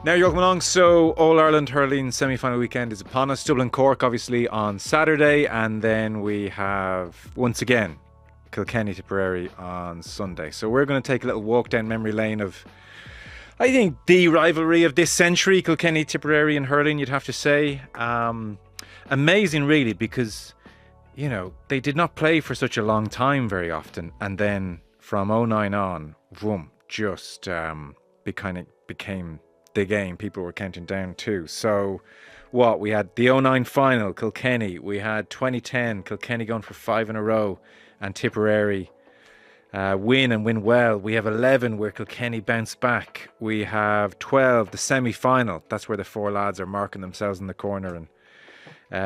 Now you're welcome along. So All-Ireland hurling semi-final weekend is upon us. Dublin Cork obviously on Saturday, and then we have once again Kilkenny Tipperary on Sunday. So we're going to take a little walk down memory lane of, I think, the rivalry of this century, Kilkenny Tipperary and hurling, you'd have to say. Amazing really, because you know they did not play for such a long time very often, and then from 2009 on, boom, just became the game people were counting down to. So we had the 2009 final, Kilkenny. We had 2010, Kilkenny going for 5 in a row, and Tipperary win and win well. We have 11 where Kilkenny bounced back. We have 12, the semi-final. That's where the four lads are marking themselves in the corner, and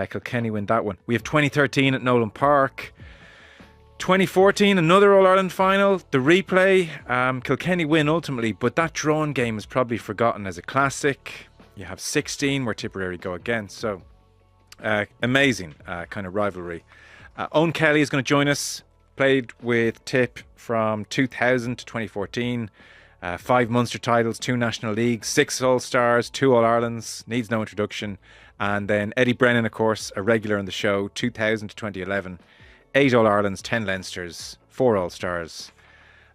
Kilkenny win that one. We have 2013 at Nolan Park. 2014, another All-Ireland final, the replay. Kilkenny win ultimately, but that drawn game is probably forgotten as a classic. You have 16 where Tipperary go again, so amazing kind of rivalry. Eoin Kelly is going to join us. Played with Tipp from 2000 to 2014. 5 Munster titles, 2 National Leagues, 6 All-Stars, 2 All-Irelands, needs no introduction. And then Eddie Brennan, of course, a regular on the show, 2000 to 2011. 8 All-Irelands, 10 Leinsters, 4 All-Stars.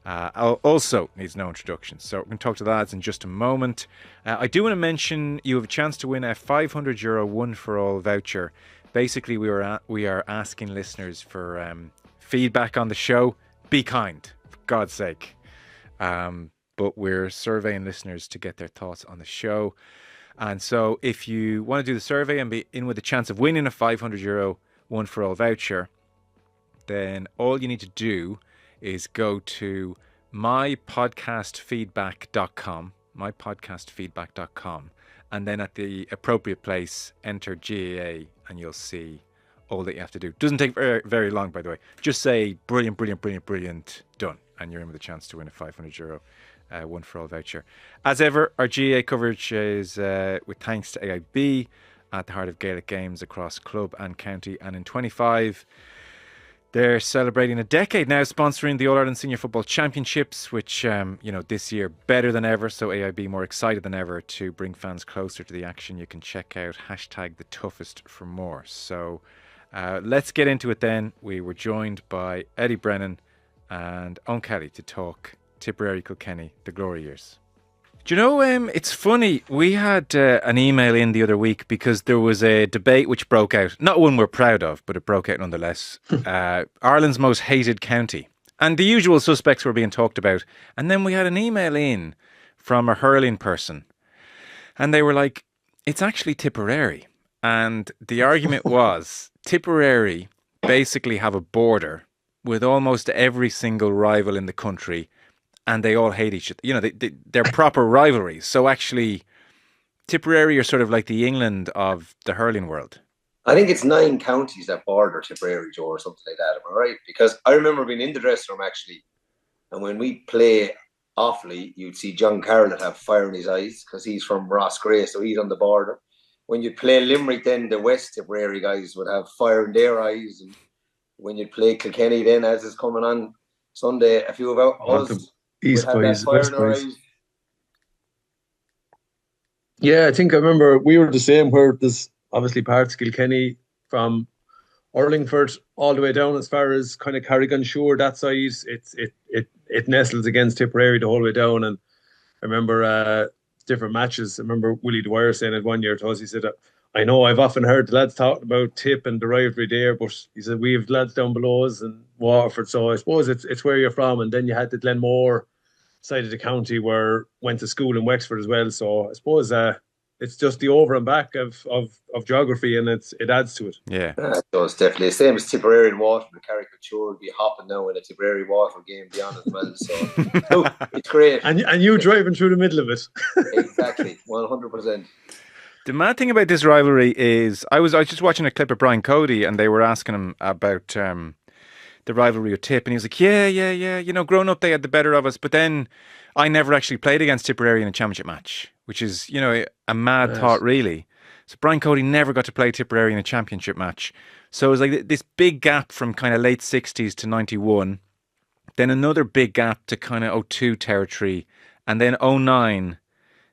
Also needs no introduction. So we're going to talk to the lads in just a moment. I do want to mention you have a chance to win a €500 One4All Voucher. Basically, we are asking listeners for feedback on the show. Be kind, for God's sake. But we're surveying listeners to get their thoughts on the show. And so if you want to do the survey and be in with a chance of winning a €500 One4All Voucher, then all you need to do is go to mypodcastfeedback.com, and then at the appropriate place, enter GAA, and you'll see all that you have to do. Doesn't take very, very long, by the way. Just say, brilliant, done, and you're in with a chance to win a €500 One4All Voucher. As ever, our GAA coverage is with thanks to AIB at the heart of Gaelic games across club and county, and in 25... they're celebrating a decade now, sponsoring the All-Ireland Senior Football Championships, which, this year better than ever. So AIB more excited than ever to bring fans closer to the action. You can check out #TheToughest for more. So let's get into it then. We were joined by Eddie Brennan and Eoin Kelly to talk Tipperary Kilkenny, the glory years. Do you know, it's funny, we had an email in the other week because there was a debate which broke out, not one we're proud of, but it broke out nonetheless. Ireland's most hated county. And the usual suspects were being talked about. And then we had an email in from a hurling person. And they were like, it's actually Tipperary. And the argument was, Tipperary basically have a border with almost every single rival in the country, and they all hate each other. You know, they're proper rivalries. So actually, Tipperary are sort of like the England of the hurling world. I think it's 9 counties that border Tipperary, Joe, or something like that. Am I right? Because I remember being in the dressing room, actually, and when we play Offaly, you'd see John Carroll have fire in his eyes because he's from Rossgrey, so he's on the border. When you'd play Limerick, then the West Tipperary guys would have fire in their eyes. And when you'd play Kilkenny, then, as is coming on Sunday, a few of us... East boys, West boys. Eyes. Yeah, I think I remember we were the same, where there's obviously parts of Kilkenny from Urlingford all the way down as far as kind of Carrigan-Shore, that side. It nestles against Tipperary the whole way down. And I remember different matches. I remember Willie Dwyer saying it one year to us, he said, I know I've often heard the lads talking about Tipp and the rivalry there, but he said, we have lads down below us and Waterford, so I suppose it's where you're from. And then you had the Glenmore side of the county where went to school in Wexford as well. So I suppose it's just the over and back of geography, and it adds to it. Yeah. So it's definitely the same as Tipperary and Waterford. The caricature would be hopping now in a Tipperary Waterford game beyond as well. So it's great. And you driving through the middle of it. Exactly, 100%. The mad thing about this rivalry is I was just watching a clip of Brian Cody, and they were asking him about the rivalry with Tipp, and he was like, yeah. You know, growing up they had the better of us, but then I never actually played against Tipperary in a championship match, which is, you know, a mad thought, really. So Brian Cody never got to play Tipperary in a championship match. So it was like this big gap from kind of late 60s to 91, then another big gap to kind of 02 territory, and then 09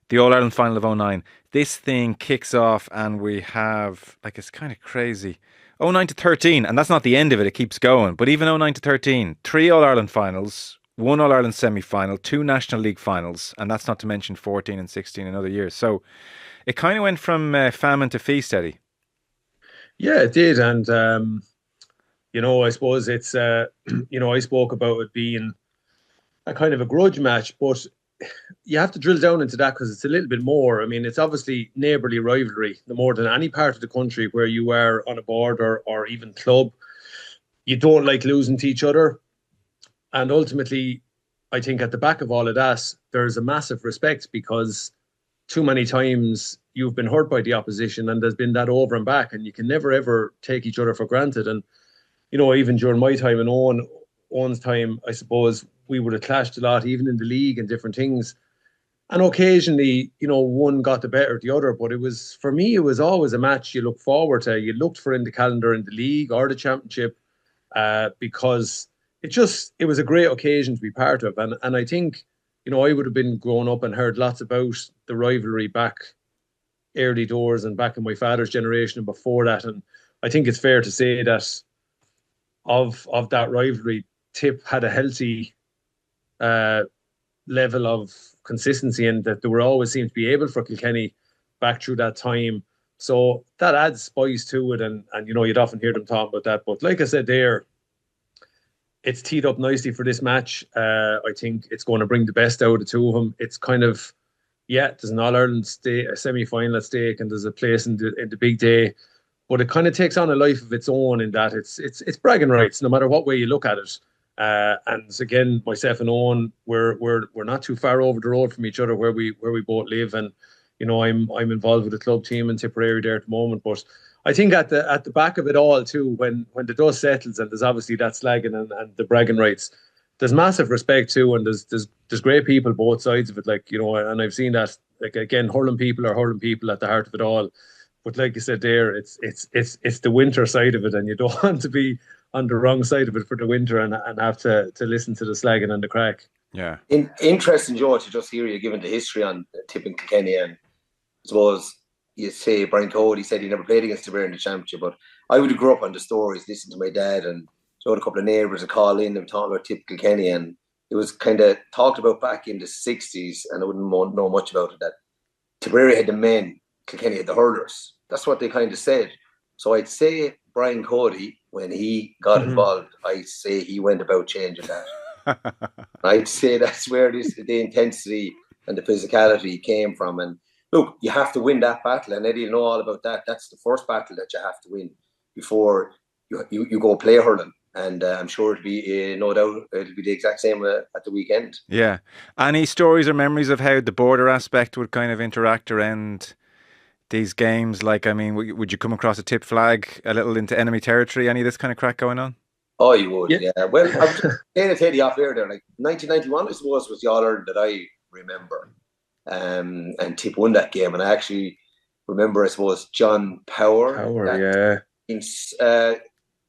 The All-Ireland final of '09. This thing kicks off and we have, like, it's kind of crazy. '09 to '13, and that's not the end of it, it keeps going. But even '09 to '13, 3 All-Ireland finals, 1 All-Ireland semi-final, 2 National League finals, and that's not to mention 14 and 16 in other years. So it kind of went from famine to feast, Eddie. Yeah, it did. And, I suppose it's, I spoke about it being a kind of a grudge match, but you have to drill down into that because it's a little bit more. I mean, it's obviously neighbourly rivalry, no more than any part of the country where you are on a border or even club. You don't like losing to each other. And ultimately, I think at the back of all of that, there's a massive respect because too many times you've been hurt by the opposition and there's been that over and back, and you can never, ever take each other for granted. And, even during my time and Owen's time, I suppose we would have clashed a lot, even in the league and different things. And occasionally, one got the better of the other. But for me, it was always a match you look forward to. You looked for in the calendar in the league or the championship because it was a great occasion to be part of. And I think, I would have been growing up and heard lots about the rivalry back early doors and back in my father's generation and before that. And I think it's fair to say that of that rivalry, Tipp had a healthy level of consistency, and that they were always seemed to be able for Kilkenny back through that time. So that adds spice to it, and you'd often hear them talk about that. But like I said there, it's teed up nicely for this match. I think it's going to bring the best out of the two of them. It's kind of, there's an All-Ireland semi-final at stake, and there's a place in the big day. But it kind of takes on a life of its own in that it's bragging rights, no matter what way you look at it. And again, myself and Owen, we're not too far over the road from each other where we both live. And I'm involved with the club team in Tipperary there at the moment. But I think at the back of it all too, when the dust settles and there's obviously that slagging and the bragging rights, there's massive respect too, and there's great people both sides of it. And I've seen that. Again, hurling people are hurling people at the heart of it all. But like you said there, it's the winter side of it, and you don't want to be on the wrong side of it for the winter and have to listen to the slagging and the crack. Yeah. Interesting, Joe, to just hear you giving the history on Tipp and Kilkenny. And I suppose you say Brian Cody said he never played against Tipperary in the championship, but I would have grew up on the stories, listened to my dad, and showed a couple of neighbours a call in and talking about Tipp Kilkenny, and it was kind of talked about back in the 60s, and I wouldn't know much about it, that Tipperary had the men, Kilkenny had the hurlers. That's what they kind of said. So I'd say Brian Cody, when he got involved, I'd say he went about changing that. I'd say that's where the intensity and the physicality came from. And look, you have to win that battle. And Eddie, you know all about that. That's the first battle that you have to win before you go play hurling. And I'm sure it'll be, no doubt, it'll be the exact same at the weekend. Yeah. Any stories or memories of how the border aspect would kind of interact around these games? Would you come across a Tipp flag a little into enemy territory? Any of this kind of crack going on? Oh, you would, yeah. Well, I was saying to Eddie off air there, 1991, I suppose, was the All-Ireland that I remember. And Tipp won that game. And I actually remember, I suppose, John Power. Being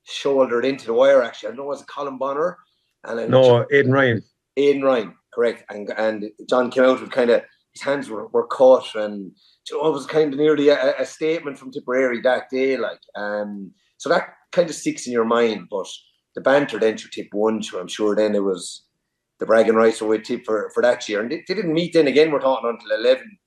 shouldered into the wire, actually. I don't know, was it Colin Bonner? Aidan Ryan. Aidan Ryan, correct. And John came out with kind of, his hands were cut, and it was kind of nearly a statement from Tipperary that day. So that kind of sticks in your mind. But the banter then to Tipp won, so I'm sure then it was the bragging rights were with Tipp for that year. And they didn't meet then again, we're talking until 11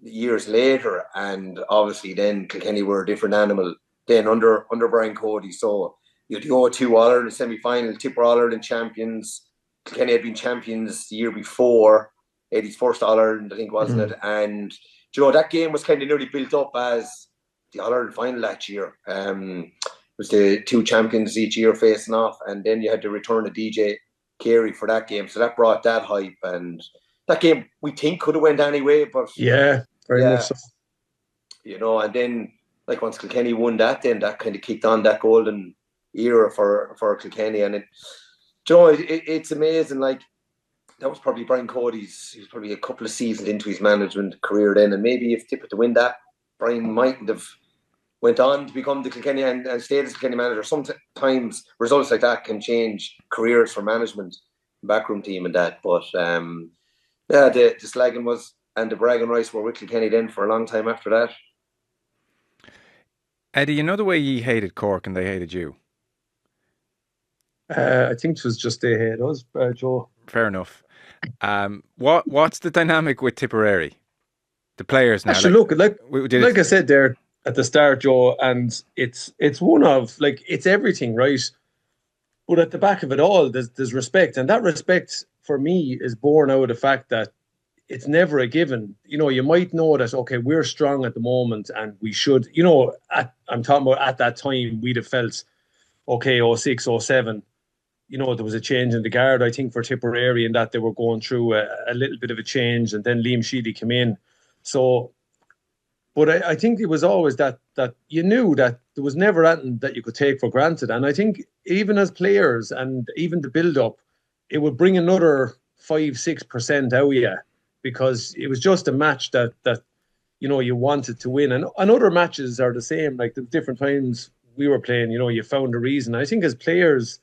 years later. And obviously then Kilkenny were a different animal then under Brian Cody. So you'd go to All-Ireland semi-final, Tipp were All-Ireland champions. Kilkenny had been champions the year before, Eddie's first All-Ireland, I think, wasn't it? And that game was kind of nearly built up as the All-Ireland final that year. It was the two champions each year facing off, and then you had to return to DJ Carey for that game. So that brought that hype, and that game we think could have went anyway, but very much so. And then once Kilkenny won that, then that kind of kicked on that golden era for Kilkenny, and it's amazing. That was probably Brian Cody's. He was probably a couple of seasons into his management career then, and maybe if Tipp had to win that, Brian mightn't have went on to become the Kilkenny and stayed as Kilkenny manager. Sometimes results like that can change careers for management, backroom team, and that. But the slagging was and the bragging rights were with Kilkenny then for a long time after that. Eddie, you know the way you hated Cork and they hated you? I think it was just they hated us, Joe. Fair enough. What's the dynamic with Tipperary? The players now. Actually, like I said there at the start, Joe, and it's one of, like, it's everything, right? But at the back of it all, there's respect, and that respect for me is born out of the fact that it's never a given. You know, you might know that, okay, we're strong at the moment, and we should. You know, I'm talking about at that time, we'd have felt, okay, 06, 07. You know, there was a change in the guard, I think, for Tipperary, and that they were going through a little bit of a change, and then Liam Sheedy came in. So, but I think it was always that you knew that there was never anything that you could take for granted. And I think even as players and even the build-up, it would bring another 5-6% out of you, because it was just a match that you know, you wanted to win. And other matches are the same. Like, the different times we were playing, you know, you found a reason. I think as players,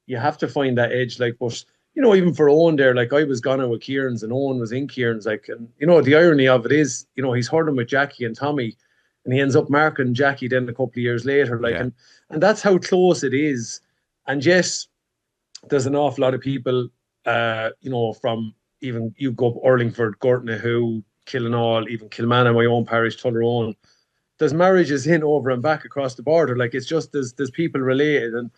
you have to find that edge. Like, but you know, even for Owen there, like, I was gone out with Kieran's and Owen was in Kieran's. Like, and you know, the irony of it is, you know, he's hurling with Jackie and Tommy, and he ends up marking Jackie then a couple of years later. Like, and that's how close it is. And yes, there's an awful lot of people, you know, from even you go up Urlingford, Gortnahoe, Killinall, even Kilmanagh, my own parish, Tullaroan. There's marriages in, over and back across the border. Like, it's just there's people related. And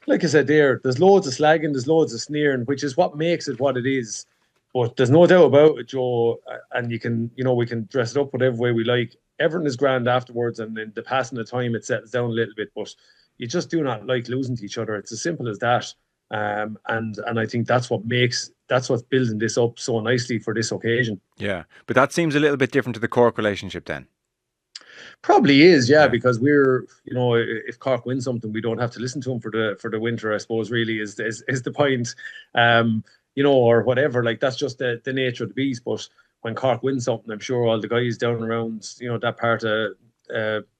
like I said there's loads of slagging, there's loads of sneering, which is what makes it what it is. But there's no doubt about it, Joe, and you can, you know, we can dress it up whatever way we like. Everything is grand afterwards, and in the passing of time, it settles down a little bit. But you just do not like losing to each other. It's as simple as that. And I think that's what's building this up so nicely for this occasion. Yeah, but that seems a little bit different to the Cork relationship then. Probably is, yeah, because we're, you know, if Cork win something, we don't have to listen to them for the winter, I suppose, really is the point, you know, or whatever. Like, that's just the nature of the beast. But when Cork wins something, I'm sure all the guys down around, you know, that part of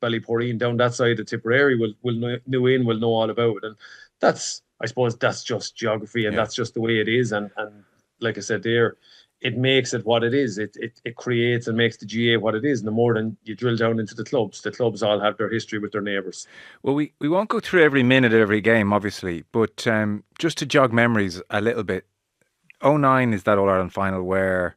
Ballyporeen, down that side of Tipperary will know all about it. And that's, I suppose, that's just geography, and that's just the way it is. And like I said there, it makes it what it is. It creates and makes the GAA what it is. And the more than you drill down into the clubs all have their history with their neighbours. Well, we won't go through every minute of every game, obviously, but just to jog memories a little bit, 2009 is that All-Ireland final where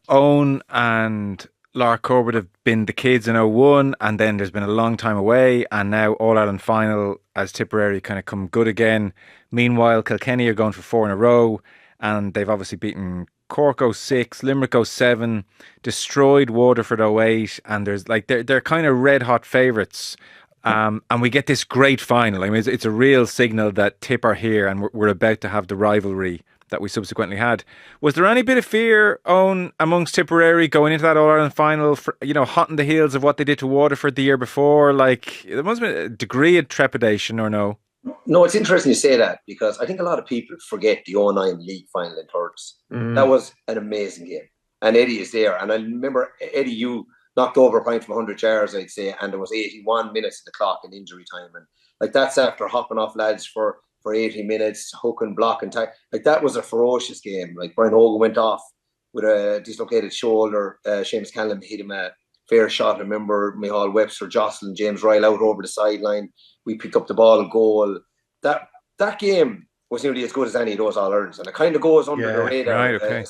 Owen and Lark Corbett have been the kids in 2001, and then there's been a long time away, and now All-Ireland final as Tipperary kind of come good again. Meanwhile, Kilkenny are going for 4 in a row, and they've obviously beaten Cork 06, Limerick 07, destroyed Waterford 08, and there's like they're kind of red hot favourites. And we get this great final. I mean, it's a real signal that Tipp are here, and we're about to have the rivalry that we subsequently had. Was there any bit of fear, Owen, amongst Tipperary going into that All-Ireland final, for, you know, hot on the heels of what they did to Waterford the year before? Like, there must have been a degree of trepidation, or no? No, it's interesting you say that, because I think a lot of people forget the 2009 league final in thirds. That was an amazing game. And Eddie is there. And I remember, Eddie, you knocked over a point from 100 yards, I'd say, and there was 81 minutes of the clock in injury time. And like, that's after hopping off lads for 80 minutes, hook and block and tie. Like, that was a ferocious game. Like, Brian Hogan went off with a dislocated shoulder. Seamus Callum hit him a fair shot. I remember Micheál Webster jostling James Ryle out over the sideline. We picked up the ball, goal. That game was nearly as good as any of those All-Irelands, and it kind of goes under the radar. Right, okay.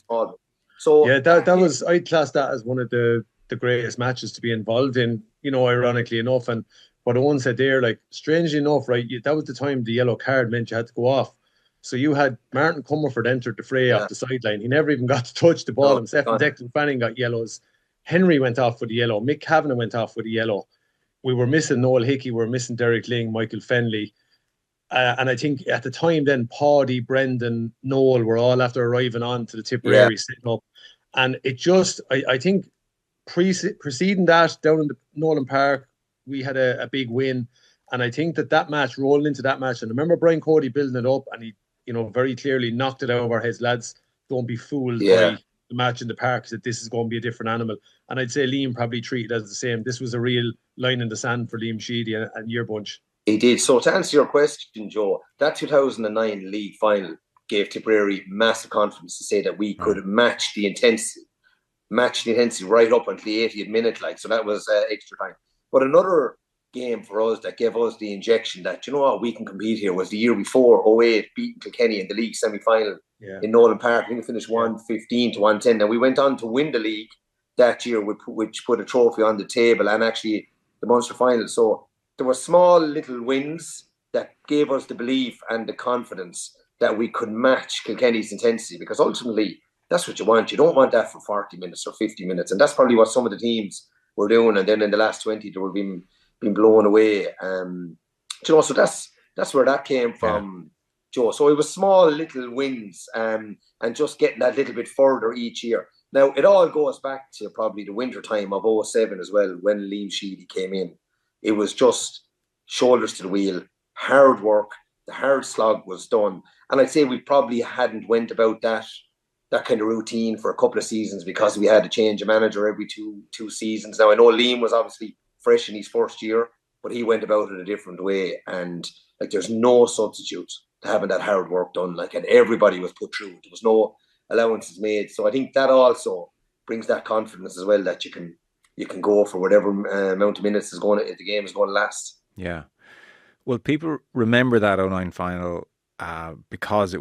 So yeah, that was, I'd class that as one of the greatest matches to be involved in, you know, ironically enough. And what Owen said there, like, strangely enough, right, that was the time the yellow card meant you had to go off. So you had Martin Comerford entered the fray off the sideline. He never even got to touch the ball himself. And Declan Fanning got yellows. Henry went off with a yellow. Mick Kavanagh went off with a yellow. We were missing Noel Hickey. We were missing Derek Ling, Michael Fenley. And I think at the time then, Paddy, Brendan, Noel were all after arriving on to the Tipperary setting up. And it just, I think, preceding that, down in the Nolan Park, we had a big win. And I think that match, rolling into that match, and I remember Brian Cody building it up, and he, you know, very clearly knocked it out of our heads. Lads, don't be fooled by the match in the park, that this is going to be a different animal. And I'd say Liam probably treated it as the same. This was a real line in the sand for Liam Sheedy and your bunch. He did. So to answer your question, Joe, that 2009 league final gave Tipperary massive confidence to say that we could match the intensity matched the intensity right up until the 80th minute, like, so that was extra time. But another game for us that gave us the injection that, you know what, we can compete here was the year before, 08, beating Kilkenny in the league semi-final in Nolan Park. I think we finished 115 to 110. And we went on to win the league that year, which put a trophy on the table, and actually the Munster final. So there were small little wins that gave us the belief and the confidence that we could match Kilkenny's intensity, because ultimately that's what you want. You don't want that for 40 minutes or 50 minutes. And that's probably what some of the teams were doing. And then in the last 20, they were being blown away. So that's where that came from, Joe. So it was small little wins and just getting that little bit further each year. Now, it all goes back to probably the winter time of 07 as well, when Liam Sheedy came in. It was just shoulders to the wheel, hard work, the hard slog was done. And I'd say we probably hadn't went about that kind of routine for a couple of seasons, because we had to change a manager every two seasons. Now, I know Liam was obviously fresh in his first year, but he went about it a different way. And like, there's no substitute to having that hard work done. Like, and everybody was put through. There was no allowances made. So I think that also brings that confidence as well, that you can go for whatever amount of minutes the game is going to last. Yeah. Well, people remember that 09 final because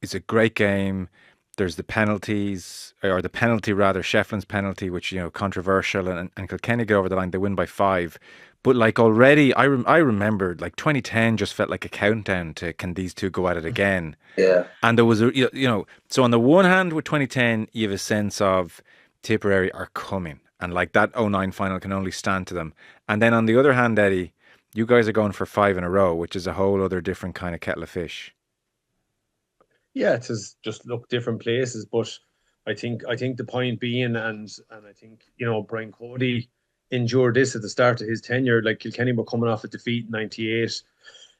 it's a great game. There's the penalties, or the penalty rather, Shefflin's penalty, which, controversial, and Kilkenny get over the line. They win by 5. But like, already, I remembered, like, 2010 just felt like a countdown to, can these two go at it again? Yeah. And there was so on the one hand with 2010, you have a sense of Tipperary are coming, and like that 09 final can only stand to them. And then on the other hand, Eddie, you guys are going for 5 in a row, which is a whole other different kind of kettle of fish. Yeah, it has just looked different places, but I think the point being, and I think, Brian Cody endured this at the start of his tenure. Like, Kilkenny were coming off a defeat in 98.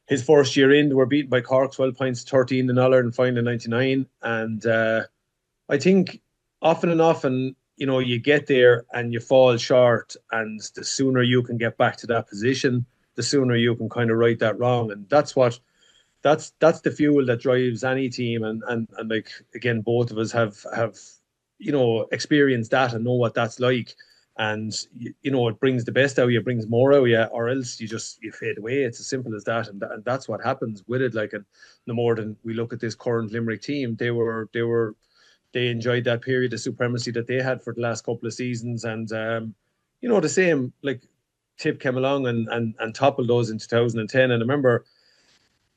His first year in, they were beaten by Cork 12 points, 13 in All-Ireland final in 99. And I think often, you get there and you fall short, and the sooner you can get back to that position, the sooner you can kind of right that wrong. And that's the fuel that drives any team. And like, again, both of us have experienced that and know what that's like. And it brings the best out of you, brings more out of you, or else you fade away. It's as simple as that. And that's what happens with it. Like, and the more than we look at this current Limerick team, they enjoyed that period of supremacy that they had for the last couple of seasons. And the same, like, Tipp came along and toppled those in 2010. And I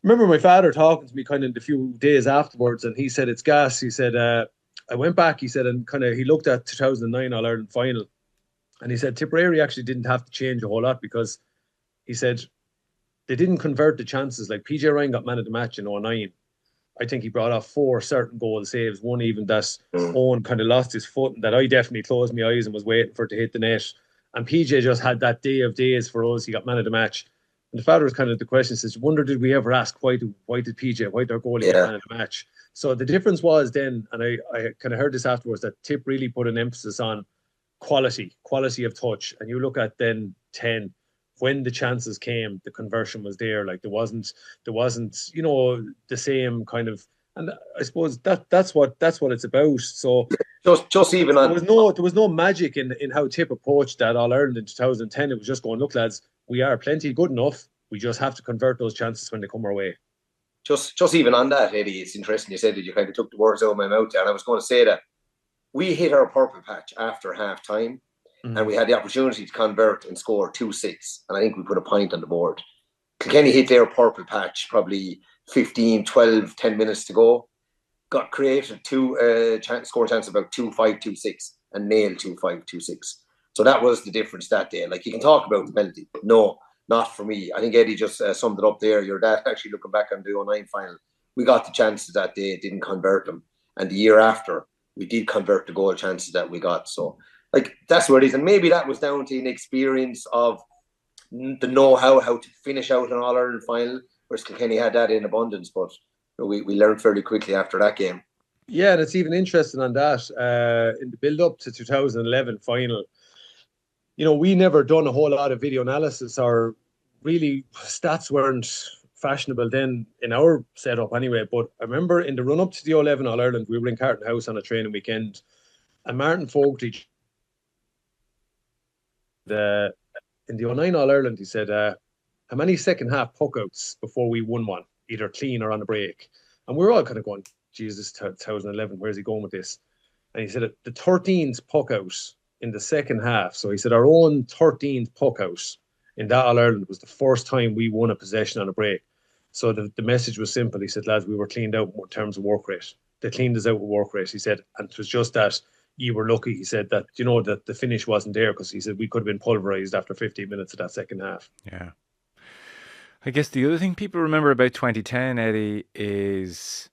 remember my father talking to me kind of a few days afterwards, and he said, it's gas. He said, I went back, he said, and kind of he looked at 2009 All-Ireland final, and he said Tipperary actually didn't have to change a whole lot, because he said they didn't convert the chances. Like, PJ Ryan got man of the match in 09. I think he brought off 4 certain goal saves, one even that Owen kind of lost his foot, and that I definitely closed my eyes and was waiting for it to hit the net. And PJ just had that day of days for us. He got man of the match. And the father was kind of the question, says, wonder, did we ever ask why did their goalie get man of the match? So the difference was then, and I kind of heard this afterwards, that Tipp really put an emphasis on quality of touch. And you look at then 10, when the chances came, the conversion was there. Like, there wasn't the same kind of, and I suppose that's what it's about. So just even on, there was no magic in how Tipp approached that All-Ireland in 2010. It was just going, look, lads, we are plenty good enough. We just have to convert those chances when they come our way. Just even on that, Eddie, it's interesting you said that. You kind of took the words out of my mouth there, and I was going to say that we hit our purple patch after half time, and we had the opportunity to convert and score 2-6, and I think we put a point on the board. Kilkenny hit their purple patch probably 15, 12, 10 minutes to go, got created score chance about 2-5, 2-6, and nailed 2-5, 2-6. So that was the difference that day. Like, you can talk about the penalty, but no, not for me. I think Eddie just summed it up there. Your dad actually looking back on the 09 final, we got the chances that day, didn't convert them, and the year after we did convert the goal chances that we got. So, like, that's what it is. And maybe that was down to an experience of the know-how to finish out an All-Ireland final, whereas Kilkenny had that in abundance. But we learned fairly quickly after that game. Yeah, and it's even interesting on that. In the build-up to 2011 final, we never done a whole lot of video analysis, or really stats weren't fashionable then in our setup anyway. But I remember in the run-up to the 11 All-Ireland, we were in Carton House on a training weekend, And Martin Fogarty, in the 09 All Ireland, he said, how many second half puck outs before we won one, either clean or on the break? And we were all kind of going, Jesus, 2011, where's he going with this? And he said, the 13th puck out in the second half. So he said, our own 13th puck out in that All Ireland was the first time we won a possession on a break. So the message was simple. He said, lads, we were cleaned out in terms of work rate. They cleaned us out with work rate, he said. And it was just that you were lucky, he said, that, you know, that the finish wasn't there, because he said we could have been pulverised after 15 minutes of that second half. Yeah. I guess the other thing people remember about 2010, Eddie, is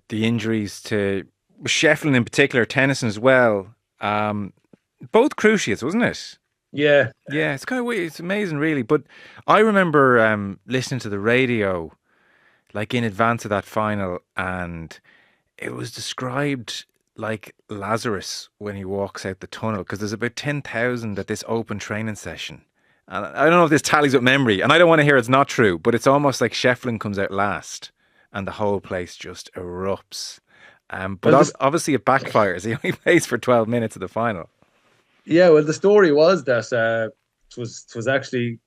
the injuries to Shefflin in particular, Tennyson as well. Both cruciates, wasn't it? Yeah. Yeah, it's kind of weird. It's amazing, really. But I remember listening to the radio, like in advance of that final, and it was described like Lazarus when he walks out the tunnel, because there's about 10,000 at this open training session. And I don't know if this tallies with memory, and I don't want to hear it's not true, but it's almost like Shefflin comes out last and the whole place just erupts. But obviously it backfires. He only plays for 12 minutes of the final. Yeah, well, the story was that it was actually,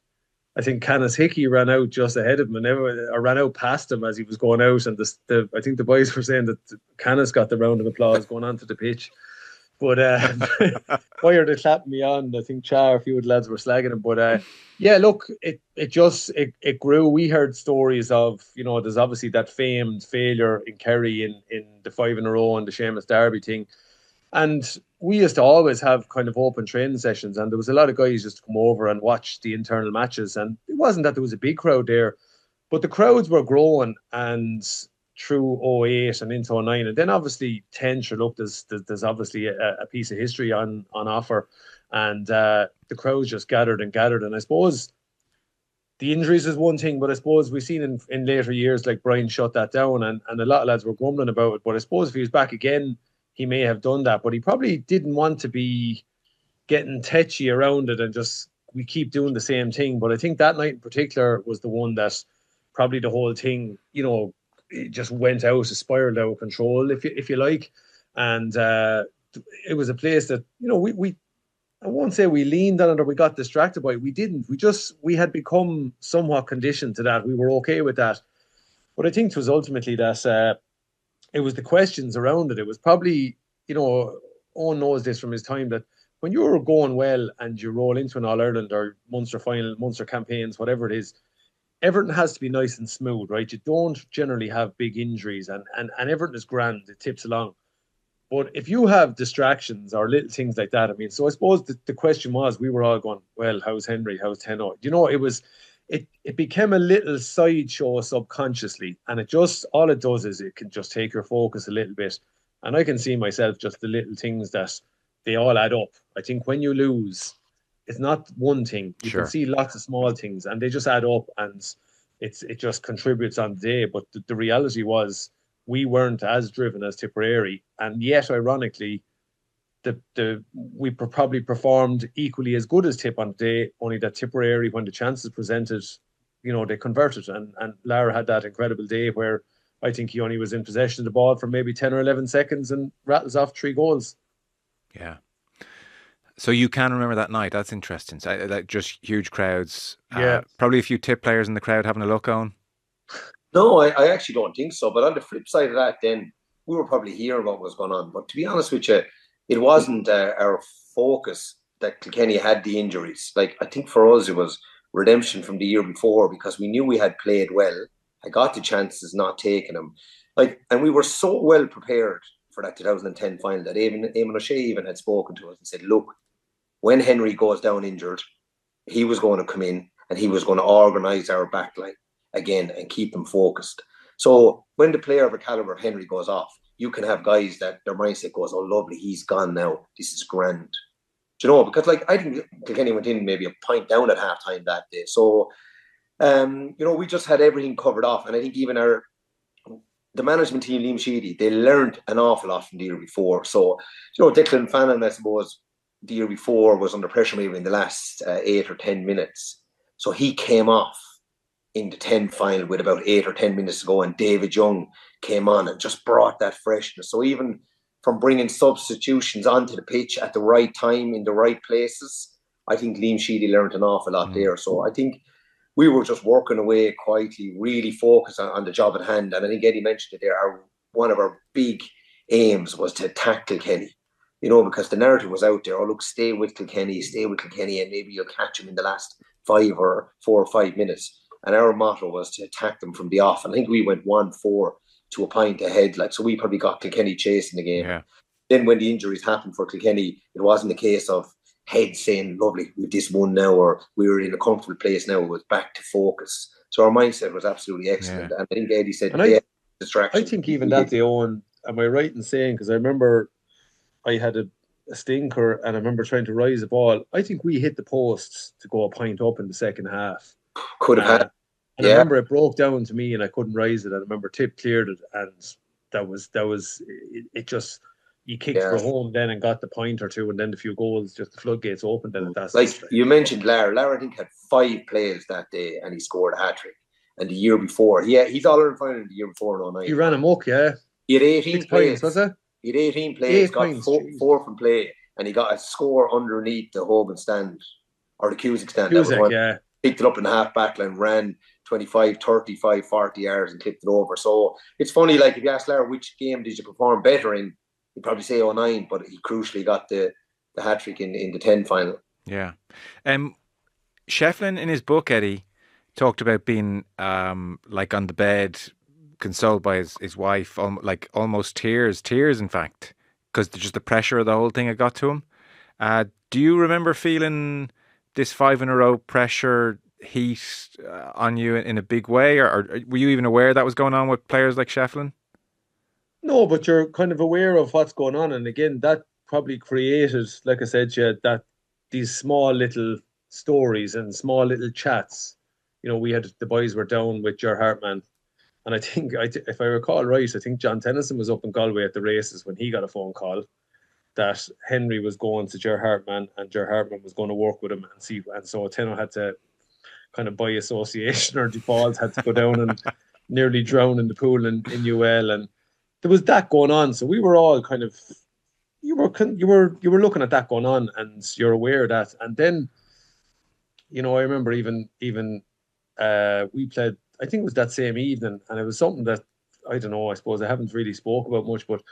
I think Canis Hickey ran out just ahead of him, or ran out past him as he was going out. And I think the boys were saying that Canis got the round of applause going onto the pitch. But why are they clapping me on? I think Char, a few of the lads were slagging him. But yeah, look, it grew. We heard stories of, you know, there's obviously that famed failure in Kerry in the 5 in a row and the Seamus Derby thing. And we used to always have kind of open training sessions, and there was a lot of guys just to come over and watch the internal matches. And it wasn't that there was a big crowd there, but the crowds were growing, and through 08 and into 09. And then obviously 10, sure, look, there's obviously a piece of history on offer. And the crowds just gathered. And I suppose the injuries is one thing, but I suppose we've seen in later years, like Brian shut that down, and a lot of lads were grumbling about it. But I suppose if he was back again, he may have done that. But he probably didn't want to be getting tetchy around it and just, we keep doing the same thing. But I think that night in particular was the one that probably the whole thing, you know, it just went out, it spiraled out of control, if you like. And it was a place that, you know, we I won't say we leaned on it or we got distracted by it. We didn't. We had become somewhat conditioned to that. We were okay with that. But I think it was ultimately that it was the questions around it. It was probably, you know, Owen knows this from his time, that when you were going well and you roll into an All-Ireland or Munster final, Munster campaigns, whatever it is, everything has to be nice and smooth, right? You don't generally have big injuries, and everything is grand. It tips along. But if you have distractions or little things like that, I mean, so I suppose the question was, we were all going, well, how's Henry? How's Tenno? You know, it became a little sideshow subconsciously. And all it does is it can just take your focus a little bit. And I can see myself, just the little things that they all add up. I think when you lose, it's not one thing. You can see lots of small things, and they just add up, and it just contributes on the day. But the reality was, we weren't as driven as Tipperary, and yet, ironically, we probably performed equally as good as Tip on the day. Only that Tipperary, when the chances presented, you know, they converted, and Lara had that incredible day where I think he only was in possession of the ball for maybe 10 or 11 seconds and rattles off 3 goals. Yeah. So you can remember that night. That's interesting. So, like, just huge crowds. Yeah. Probably a few Tip players in the crowd having a look on. No, I actually don't think so. But on the flip side of that, then we were probably hearing what was going on. But to be honest with you, it wasn't our focus that Kilkenny had the injuries. Like, I think for us, it was redemption from the year before, because we knew we had played well. I got the chances, not taking them. Like, and we were so well prepared for that 2010 final that Eamon O'Shea even had spoken to us and said, look, when Henry goes down injured, he was going to come in and he was going to organise our backline again and keep them focused. So when the player of a calibre of Henry goes off, you can have guys that their mindset goes, oh, lovely, he's gone now. This is grand. Do you know? Because, like, I think Kilkenny went in maybe a point down at halftime that day. So, you know, we just had everything covered off. And I think even the management team, Liam Sheedy, they learned an awful lot from the year before. So, you know, Declan Fannin, I suppose, the year before was under pressure maybe in the last 8 or 10 minutes. So he came off in the 10 final with about 8 or 10 minutes to go, and David Young came on and just brought that freshness. So even from bringing substitutions onto the pitch at the right time in the right places. I think Liam Sheedy learned an awful lot there. So I think we were just working away quietly, really focused on the job at hand. And I think Eddie mentioned it there. One of our big aims was to attack Kilkenny, because the narrative was out there. Oh, look, stay with Kilkenny, and maybe you'll catch them in the last 4 or 5 minutes. And our motto was to attack them from the off. And I think we went 1-4 to a point ahead. So we probably got Kilkenny chasing the game. Yeah. Then when the injuries happened for Kilkenny, it wasn't a case of heads saying, lovely, we've this one now, or we were in a comfortable place now. It was back to focus. So our mindset was absolutely excellent. And I think Eddie said, distraction. I think even that, Eoin, am I right in saying, because I remember I had a stinker and I remember trying to rise a ball. I think we hit the posts to go a point up in the second half. Could have had. And I remember it broke down to me and I couldn't rise it. And I remember Tipp cleared it, and that was it. Just you kicked for home then and got the point or two, and then the few goals, just the floodgates opened. Then that's you mentioned Lara. Lara, I think, had 5 plays that day, and he scored a hat trick. And the year before, he's All-Ireland final the year before in 09. He ran amok, yeah. He had 18 plays. Was it? He had 18 plays, got points, four from play, and he got a score underneath the Hogan stand, or the Cusack stand. Picked it up in the half back line, ran 25, 35, 40 yards and clipped it over. So it's funny, if you ask Lara which game did you perform better in, he'd probably say 09, but he crucially got the hat-trick in the 10 final. Yeah. Shefflin, in his book, Eddie, talked about being on the bed, consoled by his wife, almost tears in fact, because just the pressure of the whole thing had got to him. Do you remember feeling this 5 in a row pressure heat on you in a big way, or were you even aware that was going on with players like Shefflin? No, but you're kind of aware of what's going on, and again, that probably created, like I said, that these small little stories and small little chats. We had the boys were down with Ger Hartman, and I think, if I recall right, I think John Tennyson was up in Galway at the races when he got a phone call that Henry was going to Ger Hartman and Ger Hartman was going to work with him and see. And so Tenno had to kind of by association or default had to go down and nearly drown in the pool in UL, and there was that going on. So we were all kind of you were looking at that going on, and you're aware of that. And then I remember even we played, I think it was that same evening, and it was something that I don't know, I suppose I haven't really spoke about much, but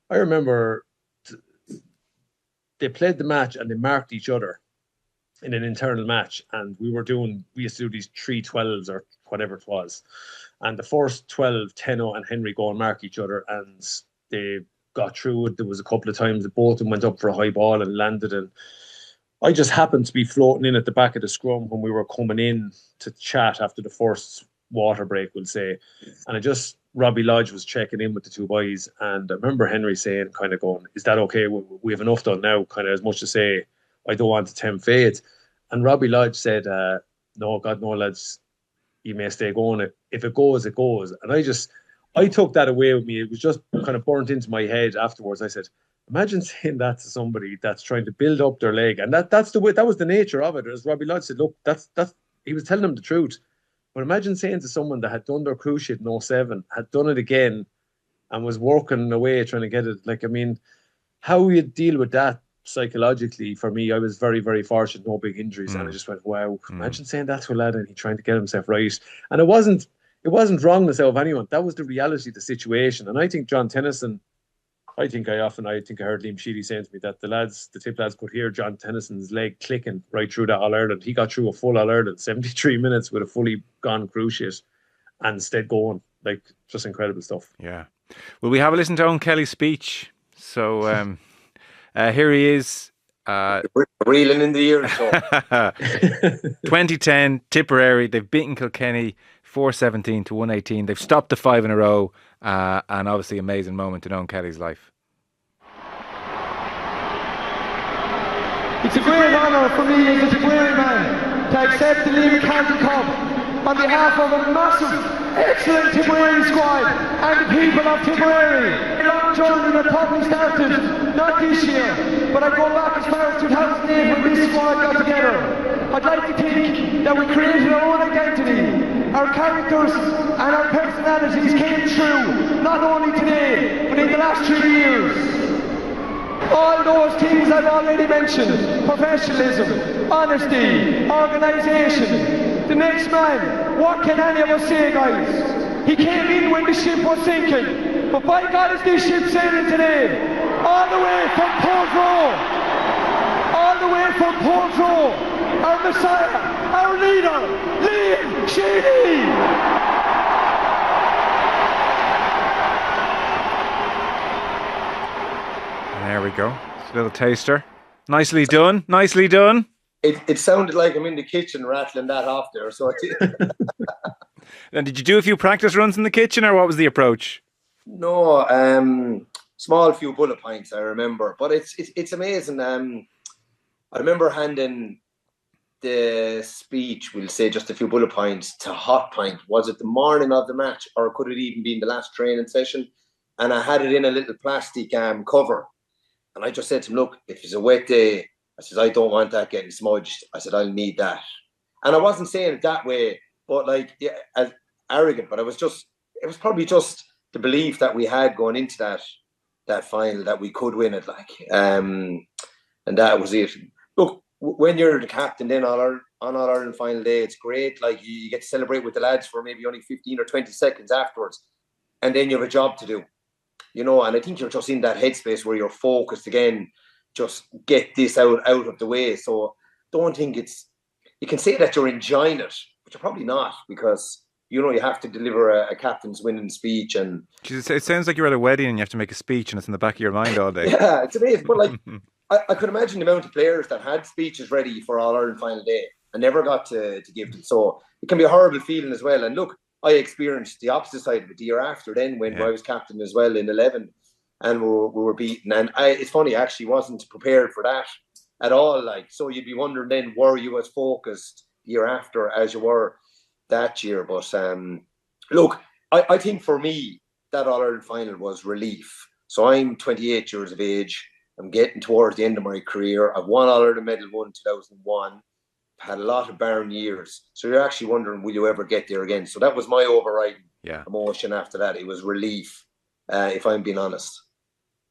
I remember they played the match and they marked each other in an internal match, and we used to do these 3-12s or whatever it was, and the first 12, Tenno and Henry go and mark each other, and they got through it. There was a couple of times that both of them went up for a high ball and landed, and I just happened to be floating in at the back of the scrum when we were coming in to chat after the first water break, we'll say, and Robbie Lodge was checking in with the two boys, and I remember Henry saying, kind of going, is that okay? We have enough done now, kind of as much to say, I don't want to tempt fate. And Robbie Lodge said, no, God, no, lads, you may stay going. If it goes, it goes. And I took that away with me. It was just kind of burnt into my head afterwards. I said, imagine saying that to somebody that's trying to build up their leg. And that's the way, that was the nature of it. As Robbie Lodge said, look, he was telling them the truth. But imagine saying to someone that had done their cruise ship in 07, had done it again, and was working away trying to get it. How you deal with that psychologically, for me, I was very, very fortunate, no big injuries. And I just went, wow, imagine saying that to a lad and he trying to get himself right. And it wasn't wrongness of anyone. That was the reality of the situation. And I think John Tennyson, I think I heard Liam Sheedy saying to me that the Tipp lads could hear John Tennyson's leg clicking right through that All-Ireland. He got through a full All-Ireland, 73 minutes with a fully gone cruise ship and stayed going. Just incredible stuff. Yeah. Well, we have a listen to Eoin Kelly's speech. So here he is. Reeling in the ears. 2010, Tipperary. They've beaten Kilkenny 4-17 to 118. They've stopped the 5 in a row. And obviously amazing moment in Eoin Kelly's life. It's a great honour for me as a Tipperary man to accept the Liam County Cup on behalf of a massive, excellent Tipperary squad and the people of Tipperary. A long journey that probably started not this year, but I go back as far as 2008 when this squad got together. I'd like to think that we created our own identity. Our characters and our personalities came true, not only today, but in the last 3 years. All those things I've already mentioned: professionalism, honesty, organisation. The next man, what can any of us say, guys? He came in when the ship was sinking, but by God is this ship sailing today. All the way from Portroe, our Messiah, our leader, Liam Sheedy. There we go. It's a little taster. Nicely done. Nicely done. It sounded like I'm in the kitchen rattling that off there. So And did you do a few practice runs in the kitchen, or what was the approach? No, small few bullet points I remember, but it's amazing. I remember handing the speech, we'll say just a few bullet points, to Hot Pint. Was it the morning of the match, or could it even be in the last training session? And I had it in a little plastic cover. And I just said to him, look, if it's a wet day, I said, I don't want that getting smudged. I said, I'll need that. And I wasn't saying it that way, but like, yeah, as arrogant, but it was probably just the belief that we had going into that final, that we could win it, like, and that was it. Look, when you're the captain then on All Ireland final day, it's great. Like, you get to celebrate with the lads for maybe only 15 or 20 seconds afterwards, and then you have a job to do, you know. And I think you're just in that headspace where you're focused again, just get this out of the way. So don't think you can say that you're enjoying it, but you're probably not, because you know you have to deliver a captain's winning speech. And it sounds like you're at a wedding and you have to make a speech and it's in the back of your mind all day. Yeah, it's amazing. But like, I could imagine the amount of players that had speeches ready for All Ireland final day and never got to give them. So it can be a horrible feeling as well. And look, I experienced the opposite side of it the year after then, when I was captain as well in 11, and we were beaten. And it's funny, I actually wasn't prepared for that at all. Like, so you'd be wondering then, were you as focused the year after as you were that year? But look, I think for me, that All Ireland final was relief. So I'm 28 years of age. I'm getting towards the end of my career. I've won All Ireland Medal 1 in 2001. Had a lot of barren years. So you're actually wondering, will you ever get there again? So that was my overriding emotion after that. It was relief, if I'm being honest.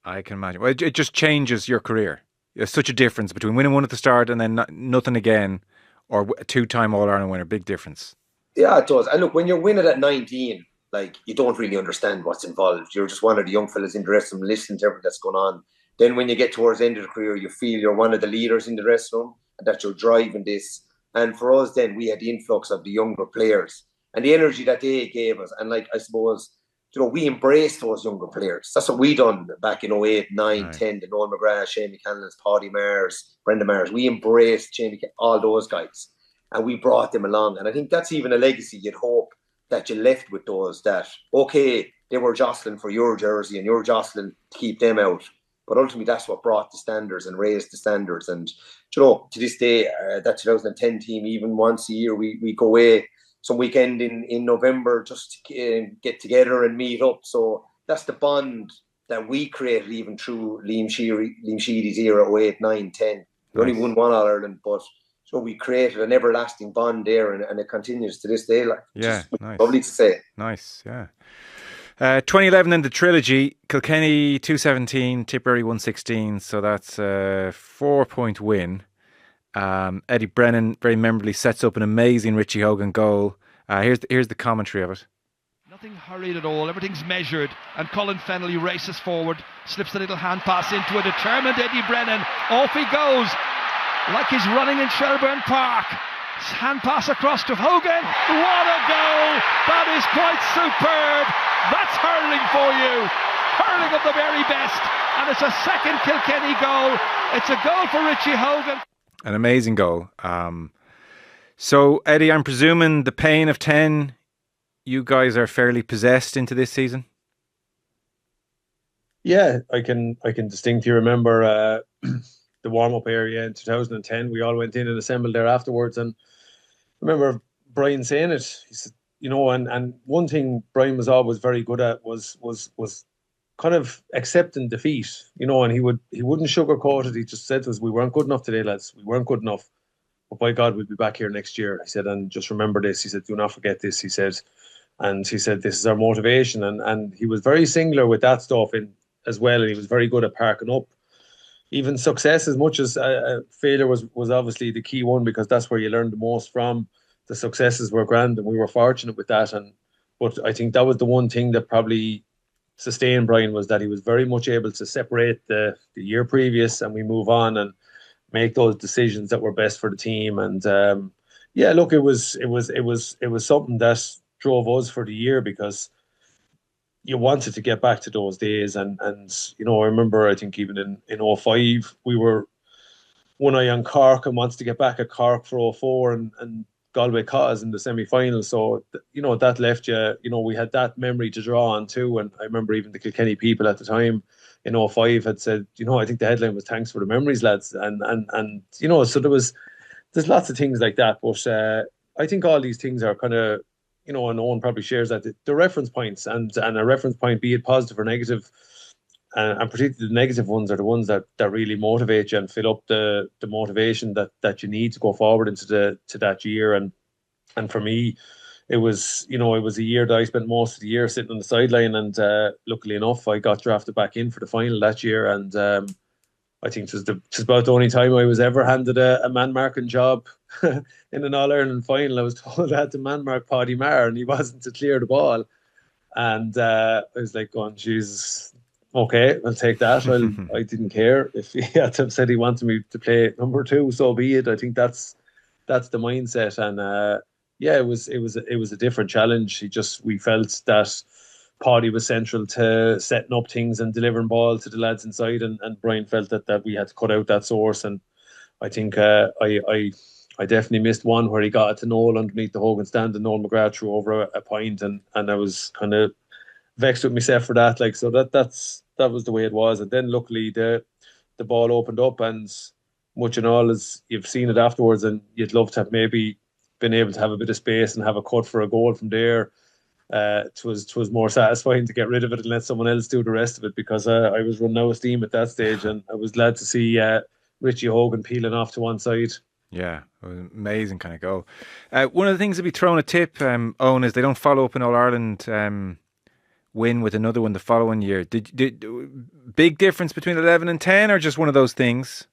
I can imagine. Well, it just changes your career. There's such a difference between winning one at the start and then nothing again, or a two-time All-Ireland winner. Big difference. Yeah, it does. And look, when you're winning at 19, like, you don't really understand what's involved. You're just one of the young fellas in the dressing room listening to everything that's going on. Then when you get towards the end of the career, you feel you're one of the leaders in the dressing room and that you're driving this. And for us then, we had the influx of the younger players and the energy that they gave us. And like, I suppose, you know, we embraced those younger players. That's what we done back in 08, 9, 10, the Noel McGrath, Shane McCannless, Paddy Mars, Brendan Mars. We embraced all those guys, and we brought them along. And I think that's even a legacy you'd hope that you left with those, that, okay, they were jostling for your jersey and you're jostling to keep them out. But ultimately, that's what brought the standards and raised the standards. And, you know, to this day, that 2010 team, even once a year, we go away some weekend in November just to get together and meet up. So that's the bond that we created even through Liam Sheedy's era, 08, 9, 10. We only won one All Ireland, but so we created an everlasting bond there, and it continues to this day. Like, yeah, nice. Lovely to say. Nice, yeah. 2011 then the trilogy, Kilkenny 217, Tipperary 116, so that's a 4-point win. Eddie Brennan very memorably sets up an amazing Richie Hogan goal. Here's the commentary of it. Nothing hurried at all, everything's measured, and Colin Fennelly races forward, slips a little hand pass into a determined Eddie Brennan. Off he goes, like he's running in Shelburne Park. Hand pass across to Hogan. What a goal! That is quite superb. That's hurling for you. Hurling of the very best. And it's a second Kilkenny goal. It's a goal for Richie Hogan. An amazing goal. So, Eddie, I'm presuming the pain of 10, you guys are fairly possessed into this season? Yeah, I can distinctly remember the warm-up area in 2010. We all went in and assembled there afterwards, and I remember Brian saying it. He said, you know, and one thing Brian was always very good at was kind of accepting defeat, you know, and he wouldn't sugarcoat it. He just said to us, we weren't good enough today, lads. We weren't good enough. But by God, we'll be back here next year. He said, and just remember this. He said, do not forget this, he said. And he said, this is our motivation. And he was very singular with that stuff as well. And he was very good at parking up. even success, as much as failure was obviously the key one, because that's where you learn the most from. The successes were grand, and we were fortunate with that. But I think that was the one thing that probably sustained Brian, was that he was very much able to separate the year previous, and we move on and make those decisions that were best for the team. And look, it was something that drove us for the year, because you wanted to get back to those days. And I remember, I think even in 05, we were one eye on Cork and wanted to get back at Cork for 04 and Galway Cause in the semi-final. So, that left you, we had that memory to draw on too. And I remember even the Kilkenny people at the time in 05 had said, I think the headline was "Thanks for the memories, lads." And so there's lots of things like that. But I think all these things are kind of, and no one probably shares that, the reference points, and a reference point, be it positive or negative, and particularly the negative ones, are the ones that really motivate you and fill up the motivation that you need to go forward into that year. And for me, it was a year that I spent most of the year sitting on the sideline, and luckily enough, I got drafted back in for the final that year. And I think it was about the only time I was ever handed a man marking job in an All-Ireland final. I was told I had to man mark Paddy Maher, and he wasn't to clear the ball. And I was like, going, Jesus, okay, I'll take that. I didn't care if he had to have said he wanted me to play number 2, so be it. I think that's the mindset. And it was a different challenge. We felt that Paddy was central to setting up things and delivering ball to the lads inside, and Brian felt that we had to cut out that source. And I think I definitely missed one where he got it to Noel underneath the Hogan stand, and Noel McGrath threw over a point, and I was kind of vexed with myself for that. So that was the way it was. And then luckily the ball opened up, and much and all, as you've seen it afterwards, and you'd love to have maybe been able to have a bit of space and have a cut for a goal from there. It was more satisfying to get rid of it and let someone else do the rest of it, because I was running out of steam at that stage, and I was glad to see Richie Hogan peeling off to one side. Yeah, it was an amazing kind of goal. One of the things that be thrown a tip, Owen, is they don't follow up an All-Ireland win with another one the following year. Did big difference between 11 and 10, or just one of those things?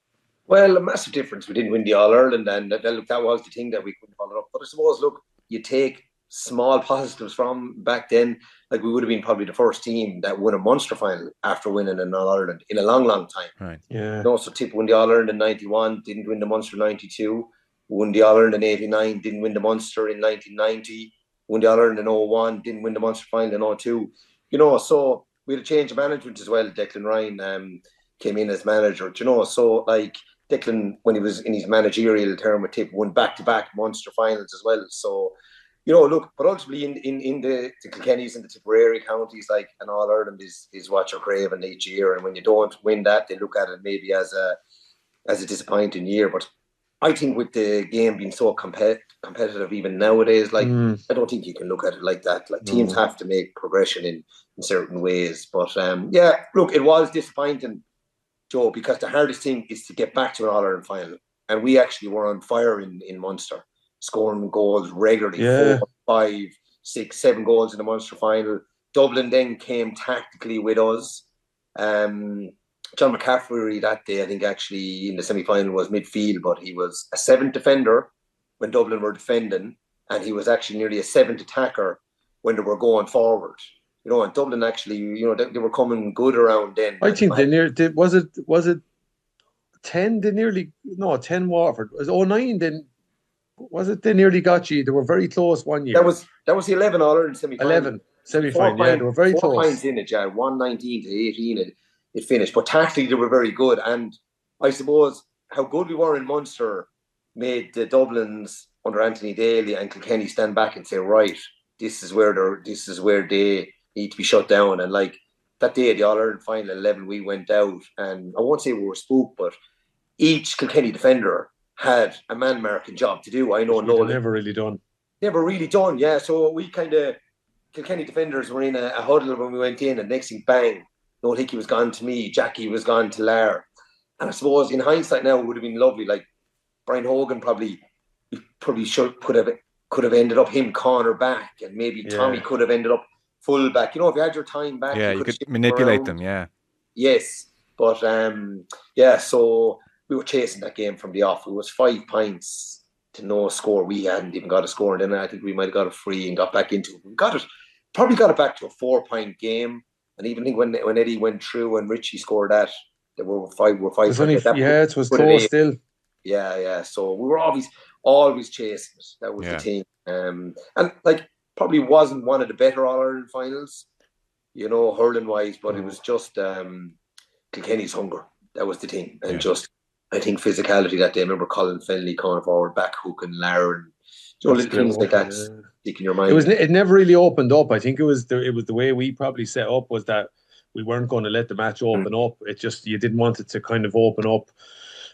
Well, a massive difference. We didn't win the All-Ireland, and that was the thing that we couldn't follow up. But I suppose, look, you take small positives from back then. Like, we would have been probably the first team that won a Munster final after winning an All-Ireland in a long, long time. Right. Yeah. So Tipp won the All-Ireland in 91, didn't win the Munster in 92, won the All-Ireland in 89, didn't win the Munster in 1990, won the All-Ireland in 01, didn't win the Munster final in 02. So we had a change of management as well. Declan Ryan came in as manager, so like Declan, when he was in his managerial term with Tipp, won back-to-back Munster finals as well. So, look, but ultimately in the Kilkennys and the Tipperary counties, like, an All-Ireland is what you're craving each year. And when you don't win that, they look at it maybe as a disappointing year. But I think with the game being so competitive even nowadays, like, I don't think you can look at it like that. Like, teams have to make progression in certain ways. But look, it was disappointing, Joe, because the hardest thing is to get back to an All-Ireland final. And we actually were on fire in Munster, scoring goals regularly, 4, 5, 6, 7 goals in the Munster final. Dublin then came tactically with us. John MacCarthy that day, I think, actually in the semi-final was midfield, but he was a 7th defender when Dublin were defending, and he was actually nearly a 7th attacker when they were going forward. And Dublin actually, they were coming good around then. I think was it 10? 10 Waterford. It was 09 then. Was it they nearly got you? They were very close one year. That was the 11 All-Ireland semi-final. 11 semi-final, they were very close. 4 points in it, 119 to 18 it finished. But tactically they were very good, and I suppose how good we were in Munster made the Dublins under Anthony Daly and Kilkenny stand back and say, right, this is where they need to be shut down. And like that day, the All-Ireland final 11, we went out, and I won't say we were spooked, but each Kilkenny defender had a man marking job to do. I know Nolan never really done, yeah. So we kind of, Kilkenny defenders were in a huddle when we went in, and next thing, bang, Noel Hickey was gone to me, Jackie was gone to Lar. And I suppose in hindsight now, it would have been lovely. Like, Brian Hogan probably could have ended up him corner back, and maybe Tommy could have ended up full back. If you had your time back, you could manipulate them. Yeah. Yes, But yeah, so we were chasing that game from the off. It was 5 points to no score. We hadn't even got a score, and then I think we might have got a free and got back into it. We probably got it back to a 4-point game. And even think when Eddie went through and Richie scored that, there were 5 It was close still. Yeah. So we were always chasing it. That was the team. And like probably wasn't one of the better All-Ireland finals, hurling wise, but it was just Kilkenny's hunger. That was the thing. And just I think physicality that day. I remember Colin Fennelly coming forward, back hooking Lara, and little things like that stick in your mind. It never really opened up. I think it was the way we probably set up was that we weren't going to let the match open up. It just, you didn't want it to kind of open up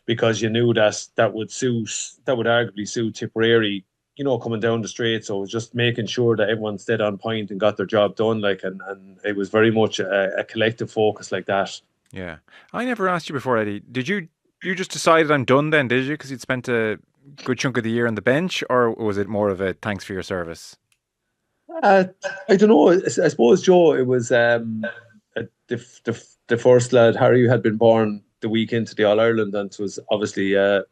because you knew that would arguably suit Tipperary, coming down the straight. So it was just making sure that everyone stayed on point and got their job done. And it was very much a collective focus like that. Yeah. I never asked you before, Eddie. Did you just decided I'm done then, did you? Because you'd spent a good chunk of the year on the bench, or was it more of a thanks for your service? I don't know. I suppose, Joe, it was the first lad, Harry, had been born the week into the All-Ireland, and it was obviously a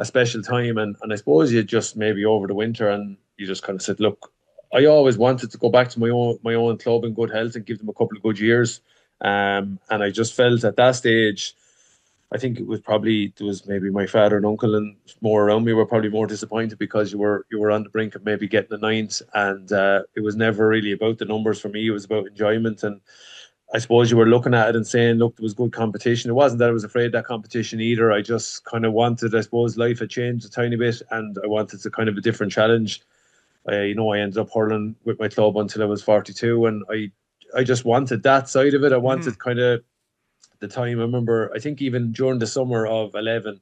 special time. And I suppose you just maybe over the winter and you just kind of said, look, I always wanted to go back to my own club in good health and give them a couple of good years. And I just felt at that stage, I think it was maybe my father and uncle and more around me were probably more disappointed because you were on the brink of maybe getting a ninth, and it was never really about the numbers for me. It was about enjoyment, and I suppose you were looking at it and saying, look, there was good competition. It wasn't that I was afraid of that competition either. I just kind of wanted, I suppose life had changed a tiny bit and I wanted to kind of a different challenge. I ended up hurling with my club until I was 42, and I just wanted that side of it. I wanted kind of the time. I remember, I think even during the summer of 11,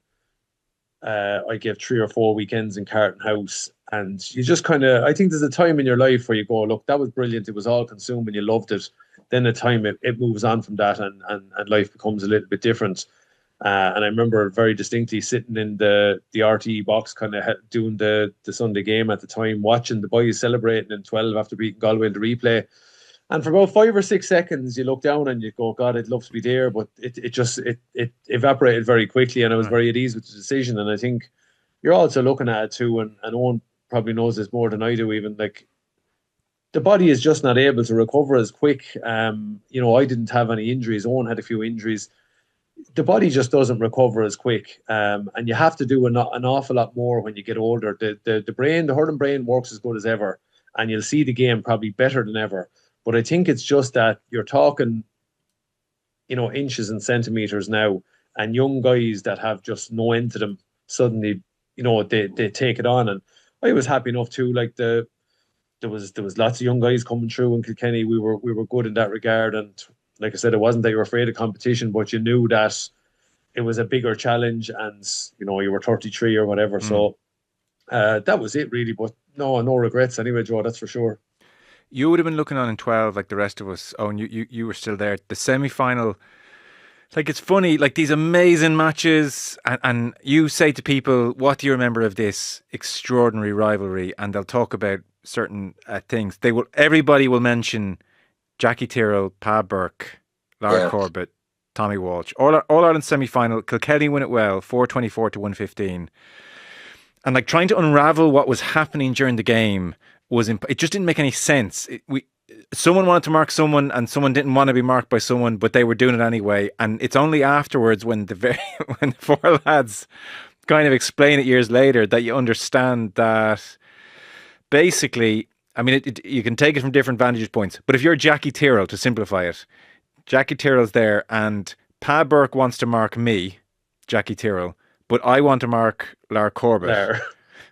I gave 3 or 4 weekends in Carton House, and you just kind of, I think there's a time in your life where you go, look, that was brilliant. It was all consuming. You loved it. Then the time it moves on from that, and life becomes a little bit different. And I remember very distinctly sitting in the RTE box, kind of doing the Sunday game at the time, watching the boys celebrating in 12 after beating Galway in the replay. And for about 5 or 6 seconds, you look down and you go, God, I'd love to be there. But it evaporated very quickly, and I was very at ease with the decision. And I think you're also looking at it too, and Owen probably knows this more than I do even, like, the body is just not able to recover as quick. I didn't have any injuries. Owen had a few injuries. The body just doesn't recover as quick. And you have to do an awful lot more when you get older. The brain, the hurling brain works as good as ever, and you'll see the game probably better than ever. But I think it's just that you're talking, inches and centimetres now, and young guys that have just no end to them, suddenly, they take it on. And I was happy enough too, like there was lots of young guys coming through in Kilkenny. We were good in that regard, and like I said, it wasn't that you were afraid of competition, but you knew that it was a bigger challenge, and you were 33 or whatever. So that was it really. But no regrets anyway, Joe. That's for sure. You would have been looking on in 12 like the rest of us. Oh, and you were still there. The semi-final, like, it's funny, like these amazing matches, and you say to people, what do you remember of this extraordinary rivalry? And they'll talk about certain things. Everybody will mention Jackie Tyrrell, Pa Burke, Lara Corbett, Tommy Walsh. All Ireland semi-final, Kilkenny win it well, 424 to 115. And like trying to unravel what was happening during the game it just didn't make any sense. Someone wanted to mark someone, and someone didn't want to be marked by someone, but they were doing it anyway. And it's only afterwards when the 4 lads kind of explain it years later that you understand that basically, I mean, you can take it from different vantage points. But if you're Jackie Tyrrell, to simplify it, Jackie Tyrrell's there, and Pa Burke wants to mark me, Jackie Tyrrell, but I want to mark Lara Corbett.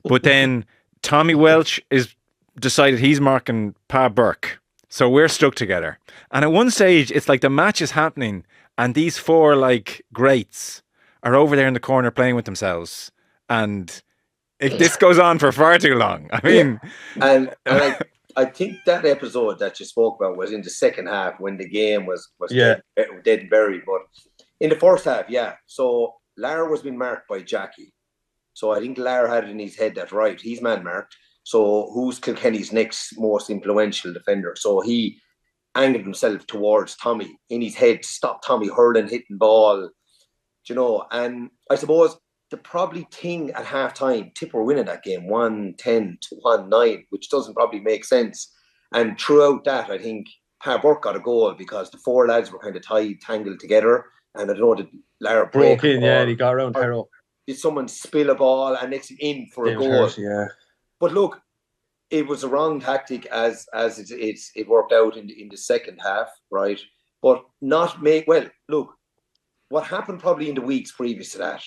But then Tommy Welch is decided he's marking Pa Burke, so we're stuck together. And at one stage it's like the match is happening and these 4 like greats are over there in the corner playing with themselves, and this goes on for far too long. I mean, and I think that episode that you spoke about was in the second half when the game was dead and buried. But in the first half, so Lara was being marked by Jackie, so I think Lara had it in his head that, right, he's man marked, so who's Kilkenny's next most influential defender? So he angled himself towards Tommy in his head to stop Tommy hurling, hitting ball, you know. And I suppose the probably thing at half time, Tipp were winning that game 1-10 to 1-9, which doesn't probably make sense. And throughout that, I think Pat Burke got a goal because the four lads were kind of tangled together. And I don't know, did Lara broke in, yeah, and he got around Harrow. Did someone spill a ball and next in for a goal? Yeah. But look, it was a wrong tactic as it worked out in the second half, right? But look, what happened probably in the weeks previous to that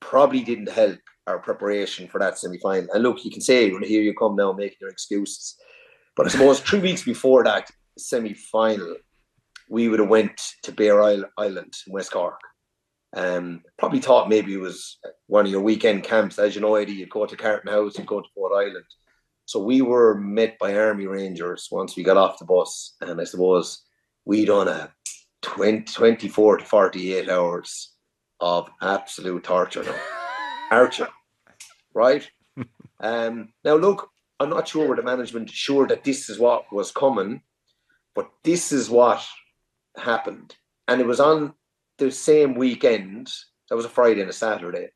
probably didn't help our preparation for that semi-final. And look, you can say, here you come now making your excuses. But I suppose 3 weeks before that semi-final, we would have went to Bear Island in West Cork. Probably thought maybe it was one of your weekend camps. As you know, Eddie, you'd go to Carton House, you'd go to Port Island. So we were met by Army Rangers once we got off the bus. And I suppose we done a 24 to 48 hours of absolute torture now. Archer, right? Now, look, I'm not sure where the management sure that this is what was coming, but this is what happened. And it was on the same weekend. That was a Friday and a Saturday.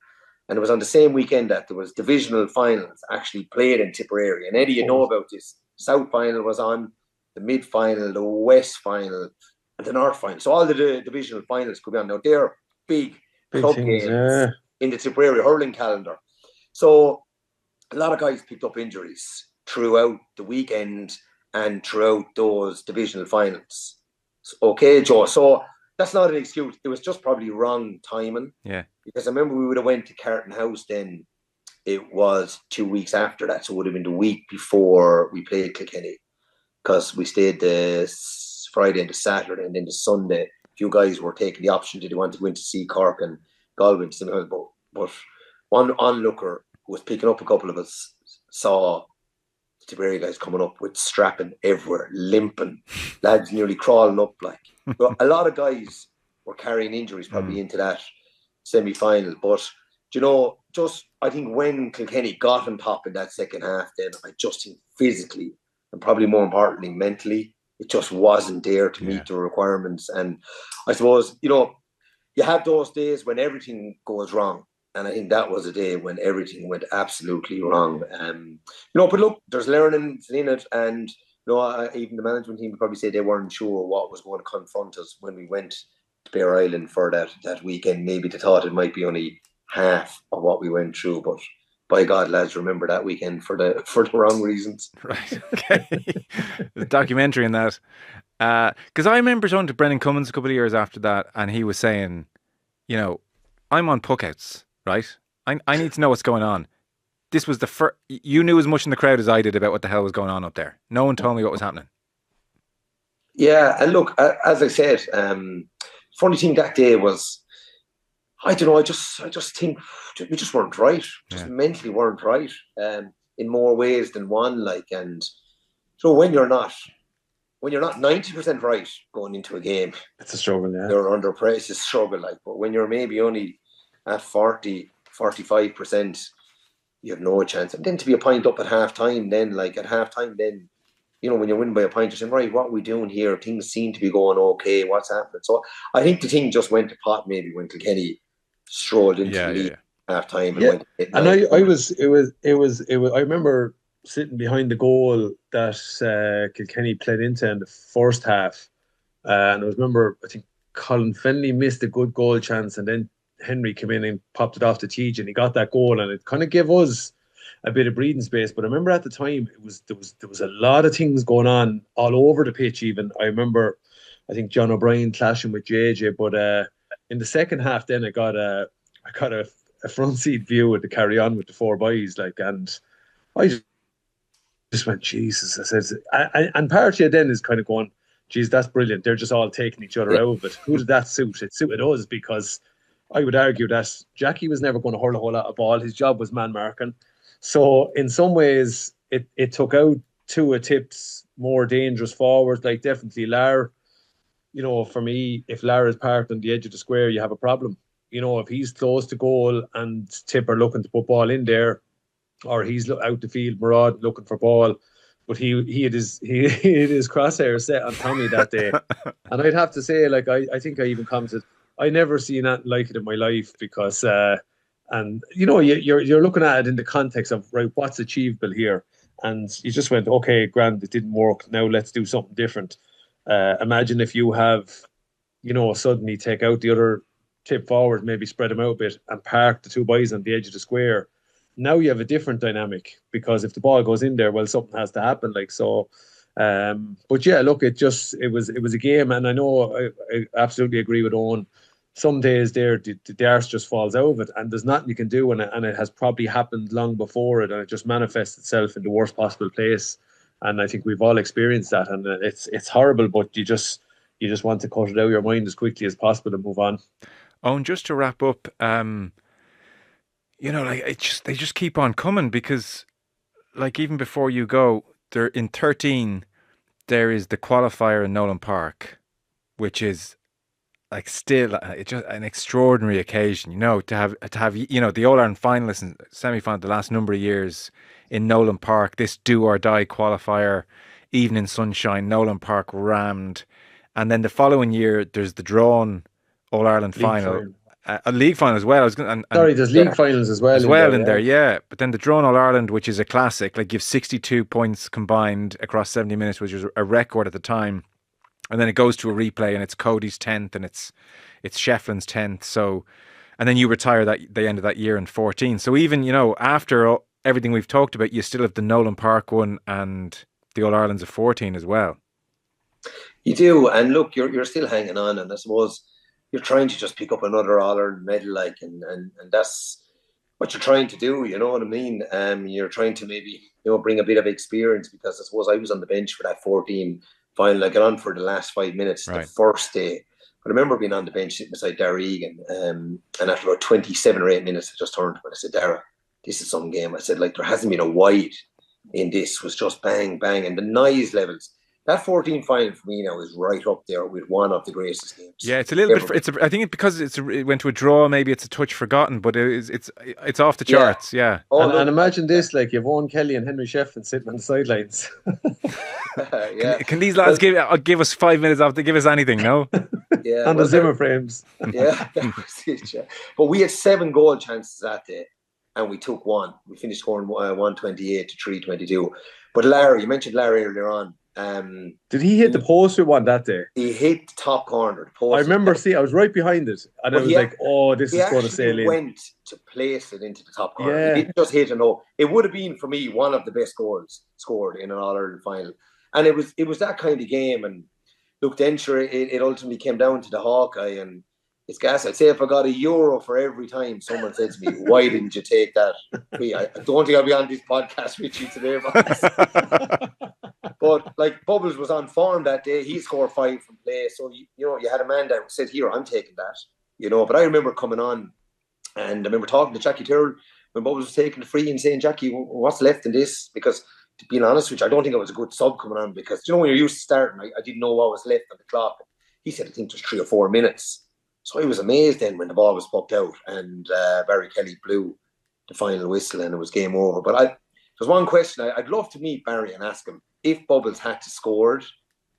And it was on the same weekend that there was divisional finals actually played in Tipperary. And Eddie, you know about this. South final was on, the mid final, the West final, and the North final. So all the divisional finals could be on. Now they're big club games in the Tipperary hurling calendar. So a lot of guys picked up injuries throughout the weekend and throughout those divisional finals. Okay, Joe. So that's not an excuse. It was just probably wrong timing. Yeah. Because I remember we would have went to Carton House then. It was 2 weeks after that. So it would have been the week before we played Kilkenny. Because we stayed the Friday and the Saturday, and then the Sunday, a few guys were taking the option. Did they want to go in to see Cork and Galway? But one onlooker who was picking up a couple of us saw the Tipperary guys coming up with strapping everywhere, limping, lads nearly crawling up like. But a lot of guys were carrying injuries probably into that semi-final. But, you know, just I think when Kilkenny got on top in that second half, then I just think physically and probably more importantly mentally, it just wasn't there to meet the requirements. And I suppose, you know, you have those days when everything goes wrong. And I think that was a day when everything went absolutely wrong. You know, but look, there's learning in it. And, you know, even the management team would probably say they weren't sure what was going to confront us when we went to Bear Island for that weekend. Maybe they thought it might be only half of what we went through. But by God, lads, remember that weekend for the wrong reasons. Right, okay. There's a documentary in that. Because I remember talking to Brennan Cummins a couple of years after that, and he was saying, you know, I'm on puckouts, right? I need to know what's going on. This was the first... You knew as much in the crowd as I did about what the hell was going on up there. No one told me what was happening. Yeah, and look, as I said, funny thing that day was, I don't know, I just think we just weren't right. Just mentally weren't right in more ways than one. Like, and so when you're not 90% right going into a game, it's a struggle. Yeah, you're under pressure. It's a struggle. Like, but when you're maybe only at 45%, you have no chance. And then to be a point up at half time, then you know, when you're winning by a point, you're saying, right, what are we doing here? Things seem to be going okay. What's happening? So I think the thing just went to pot maybe when Kilkenny strolled into the league half time. And I remember sitting behind the goal that Kilkenny played into in the first half. And I remember, I think Colin Fennelly missed a good goal chance, and then Henry came in and popped it off to Teach, and he got that goal, and it kind of gave us a bit of breathing space. But I remember at the time there was a lot of things going on all over the pitch. Even I remember, I think John O'Brien clashing with JJ. But in the second half, then I got a front seat view of the carry on with the four boys, like, and I just went, Jesus. I said, and part of it then is kind of going, geez, that's brilliant. They're just all taking each other out. But who did that suit? It suited us, because I would argue that Jackie was never going to hurl a whole lot of ball. His job was man marking. So in some ways, it took out two of Tipp's more dangerous forwards, like definitely Lar. You know, for me, if Lar is parked on the edge of the square, you have a problem. You know, if he's close to goal and Tipp are looking to put ball in there, or he's out the field, Murad looking for ball, but he had his crosshairs set on Tommy that day. And I'd have to say, like, I think I even commented, I never seen that like it in my life, because and you know, you're looking at it in the context of, right, what's achievable here, and you just went, okay, grand, it didn't work, now let's do something different. Imagine if you have, you know, suddenly take out the other tip forward, maybe spread them out a bit and park the two boys on the edge of the square. Now you have a different dynamic, because if the ball goes in there, well, something has to happen. Like, so, but yeah, look, it was a game, and I know I absolutely agree with Owen. Some days the arse just falls out of it, and there's nothing you can do, and it has probably happened long before it, and it just manifests itself in the worst possible place. And I think we've all experienced that, and it's horrible, but you just want to cut it out of your mind as quickly as possible and move on. Owen, just to wrap up, you know, like, they just keep on coming, because, like, even before you go, there in 13, there is the qualifier in Nolan Park, which is, like, still it's just an extraordinary occasion, you know, to have you know, the All-Ireland finalists and semi-final the last number of years in Nolan Park, this do or die qualifier, evening sunshine, Nolan Park rammed, and then the following year there's the drawn All-Ireland final. A league final as well. There's league finals as well. In there, yeah. But then the drawn All-Ireland, which is a classic, like, gives 62 points combined across 70 minutes, which was a record at the time. And then it goes to a replay, and it's Cody's 10th, and it's Shefflin's 10th. So, and then you retire that the end of that year in 14. So even, you know, after everything we've talked about, you still have the Nolan Park one and the All-Irelands of 14 as well. You do, and look, you're still hanging on, and I suppose you're trying to just pick up another All-Ireland medal, like, and that's what you're trying to do, you know what I mean? You're trying to maybe, you know, bring a bit of experience, because I suppose I was on the bench for that 14 final. I got on for the last 5 minutes, right, the first day. But I remember being on the bench sitting beside Dara Egan, and after about 27 or 8 minutes, I just turned to him and I said, Dara, this is some game. I said, like, there hasn't been a wide in this. It was just bang, bang. And the noise levels, that 14 final for me now is right up there with one of the greatest games. Yeah, it's a little bit. I think because it went to a draw, maybe it's a touch forgotten, but it's off the charts. Yeah. And imagine this: like, you've Eoin Kelly and Henry Shefflin sitting on the sidelines. Yeah. Can these lads give us 5 minutes after? Give us anything? No. Yeah. On the Zimmer frames. Yeah, that was it. Yeah. But we had 7 goal chances that day, and we took one. We finished scoring 128 to 322. But Larry, you mentioned Larry earlier on. Did he hit the post with one that day? He hit the top corner. The post, I remember. I was right behind it, and I was like, "Oh, this is going to sail in." He went to place it into the top corner. Yeah. He didn't just hit it. No, it would have been for me one of the best goals scored in an All-Ireland final, and it was that kind of game. And look, then sure, it ultimately came down to the Hawkeye, and it's gas. I'd say if I got €1 for every time someone said to me, "Why didn't you take that?" I don't think I'll be on this podcast with you today, but like, Bubbles was on form that day. He scored 5 from play, so you had a man that said, "Here, I'm taking that." You know, but I remember coming on, and I remember talking to Jackie Tyrrell when Bubbles was taking the free and saying, "Jackie, what's left in this?" Because, to be honest with you, I don't think it was a good sub coming on, because, you know, when you're used to starting, I didn't know what was left on the clock. He said, I think there's 3 or 4 minutes. So I was amazed then when the ball was popped out and Barry Kelly blew the final whistle and it was game over. But there's one question I'd love to meet Barry and ask him if Bubbles had to score.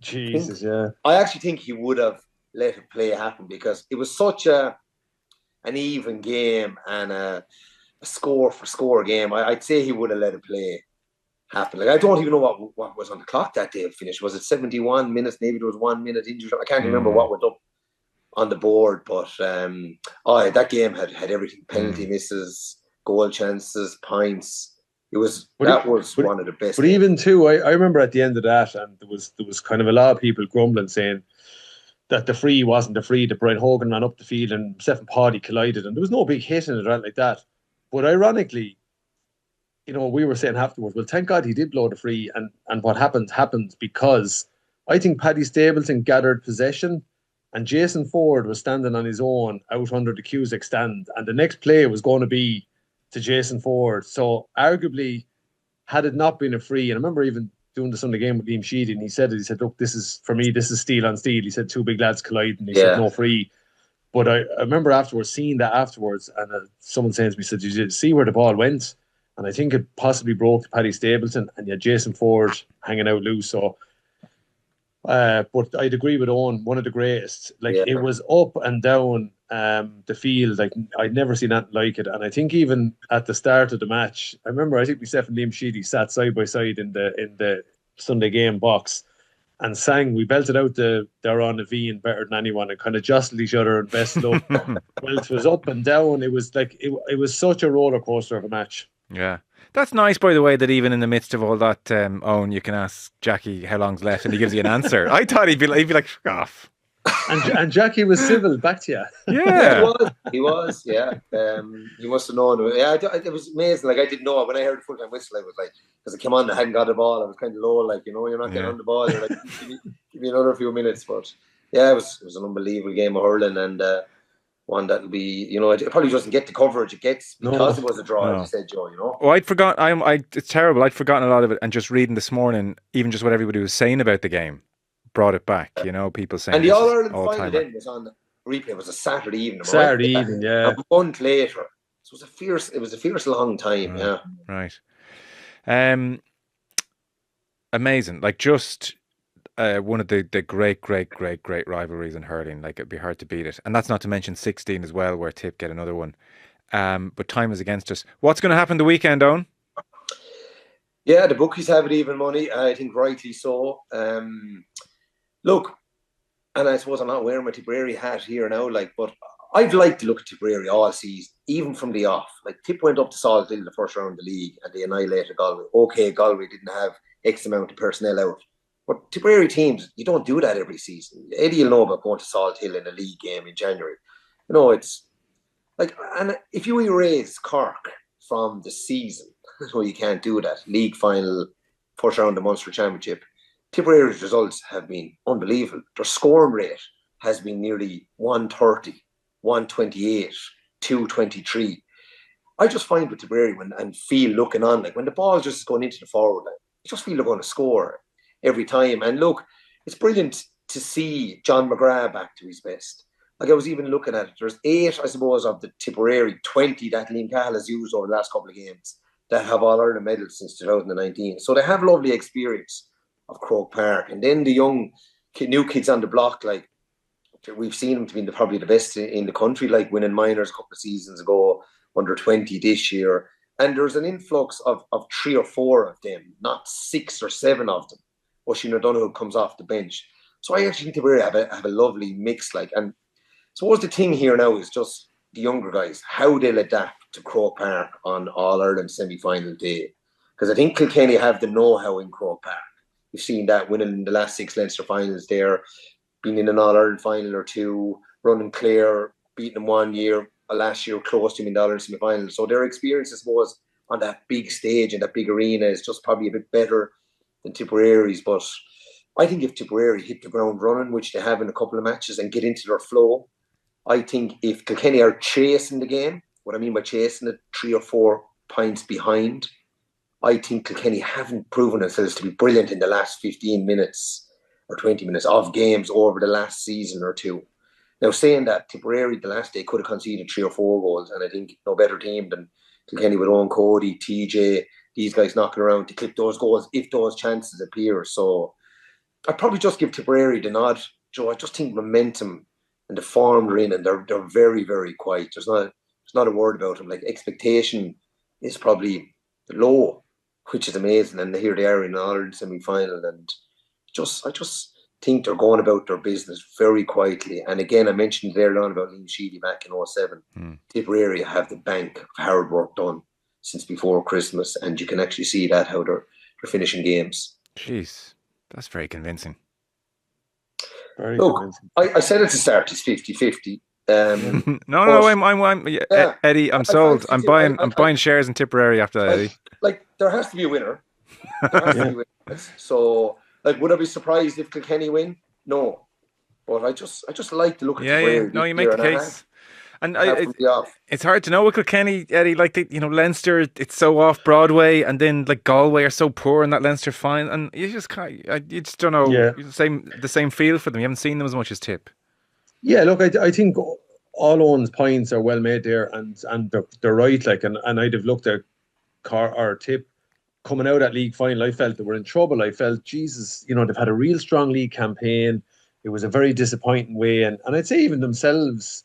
Jesus, I actually think he would have let it play happen, because it was such an even game and a score for score game. I'd say he would have let it play happen. Like, I don't even know what was on the clock that day of finish. Was it 71 minutes? Maybe there was 1 minute injury. I can't remember what went up on the board, but that game had everything: penalty misses, goal chances, points. That was one of the best. But even too, I remember at the end of that, and there was kind of a lot of people grumbling, saying that the free wasn't the free, that Brian Hogan ran up the field and Stephen Pawley collided, and there was no big hit in it or anything like that. But ironically, you know, we were saying afterwards, well, thank God he did blow the free, and what happened, because I think Paddy Stapleton gathered possession, and Jason Ford was standing on his own out under the Cusack stand, and the next play was going to be to Jason Ford. So arguably, had it not been a free, and I remember even doing the Sunday game with Liam Sheedy, and he said, look, this is steel on steel. He said 2 big lads colliding. He said no free. But I remember seeing that afterwards, and someone saying to me, said, did you see where the ball went? and I think it possibly broke Paddy Stapleton, and you had Jason Ford hanging out loose. So, but I'd agree with Owen, one of the greatest. Like, it was up and down the field. Like, I'd never seen that like it. And I think even at the start of the match, I think myself and Liam Sheedy sat side by side in the Sunday game box and sang. We belted out they're on the V and better than anyone, and kind of jostled each other and best luck. Well, it was up and down. It was like it was such a roller coaster of a match. Yeah. That's nice, by the way, that even in the midst of all that, Owen, you can ask Jackie how long's left and he gives you an answer. I thought he'd be like, fuck off. And Jackie was civil back to you. Yeah. He was, yeah. He must have known. Yeah, it was amazing. Like, I didn't know. When I heard the full-time whistle, I was like, because I came on, I hadn't got the ball. I was kind of low, like, you're not getting on the ball. You're like, give me another few minutes. But yeah, it was an unbelievable game of hurling, and one that'll be, it probably doesn't get the coverage it gets because it was a draw, as you said, Joe, Oh, I'd forgotten. It's terrible. I'd forgotten a lot of it, and just reading this morning, even just what everybody was saying about the game, brought it back. People saying. And the All Ireland final then was on the replay. It was a Saturday evening. Saturday evening, yeah. A month later, so it was a fierce long time. Yeah, right. Amazing. Like, just. One of the great rivalries in hurling. Like, it'd be hard to beat it. And that's not to mention 16 as well, where Tipp get another one. But time is against us. What's going to happen the weekend, Owen? Yeah, the bookies have it even money. I think rightly so. Look, and I suppose I'm not wearing my Tipperary hat here now, but I'd like to look at Tipperary all season, even from the off. Like, Tipp went up to Salt in the first round of the league and they annihilated Galway. Okay, Galway didn't have X amount of personnel out. But Tipperary teams, you don't do that every season. Eddie will know about going to Salt Hill in a league game in January. It's like, and if you erase Cork from the season, so you can't do that. League final, first round of Munster Championship. Tipperary's results have been unbelievable. Their scoring rate has been nearly 130, 128, 223. I just find with Tipperary and feel looking on, like when the ball just is going into the forward line, you just feel they're going to score every time. And look, it's brilliant to see John McGrath back to his best. Like, I was even looking at it. There's 8, I suppose, of the Tipperary 20 that Liam Cahill has used over the last couple of games that have All Ireland medals since 2019. So they have lovely experience of Croke Park. And then the young new kids on the block, like, we've seen them to be probably the best in the country, like winning minors a couple of seasons ago, under 20 this year. And there's an influx of 3 or 4 of them, not 6 or 7 of them. Oisin O'Donoghue comes off the bench. So I actually think Tipperary have a lovely mix. And so what's the thing here now is just the younger guys, how they'll adapt to Croke Park on All Ireland semi-final day. Because I think Kilkenny have the know-how in Croke Park. We've seen that winning the last 6 Leinster finals there, being in an All Ireland final or 2, running clear, beating them one year, last year close to them in the All Ireland semi-final. So their experience, I suppose, on that big stage and that big arena is just probably a bit better than Tipperary's. But I think if Tipperary hit the ground running, which they have in a couple of matches, and get into their flow, I think if Kilkenny are chasing the game, what I mean by chasing it, 3 or 4 points behind, I think Kilkenny haven't proven themselves to be brilliant in the last 15 minutes or 20 minutes of games over the last season or 2. Now, saying that, Tipperary the last day could have conceded 3 or 4 goals, and I think no better team than Kilkenny with Owen Cody, TJ, these guys knocking around to clip those goals if those chances appear. So I'd probably just give Tipperary the nod, Joe. I just think momentum and the form they're in, and they're very, very quiet. There's not a word about them. Like, expectation is probably low, which is amazing. And here they are in an Ireland semi-final, and I just think they're going about their business very quietly. And again, I mentioned earlier on about Liam Sheedy back in 2007. Tipperary have the bank of hard work done since before Christmas, and you can actually see that how they're finishing games. Jeez, that's very convincing. Look, convincing. I said at the start it's 50-50. No, I'm yeah. Eddie, I'm sold. I'm buying shares in Tipperary after that, Eddie. Like, there has to be a winner. There has to be winners. So, like, would I be surprised if Kilkenny win? No, but I just like to look at Tipperary. No, you make the case. And it's hard to know with Kilkenny, Eddie. Like, Leinster, it's so off Broadway, and then like Galway are so poor in that Leinster final, and you just don't know. Yeah. The same feel for them. You haven't seen them as much as Tipp. Yeah, look, I think all Owen's points are well made there, and they're right. Like, and I'd have looked at or Tipp coming out of that league final, I felt they were in trouble. I felt, Jesus, they've had a real strong league campaign. It was a very disappointing way. And I'd say even themselves,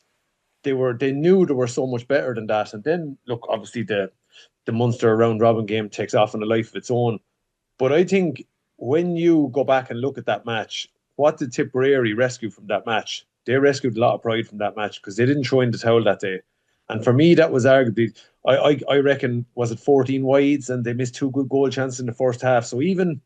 they knew they were so much better than that. And then, look, obviously the Munster round robin game takes off in a life of its own. But I think when you go back and look at that match, what did Tipperary rescue from that match? They rescued a lot of pride from that match because they didn't throw in the towel that day. And for me, that was arguably, I reckon, was it 14 wides and they missed 2 good goal chances in the first half. So even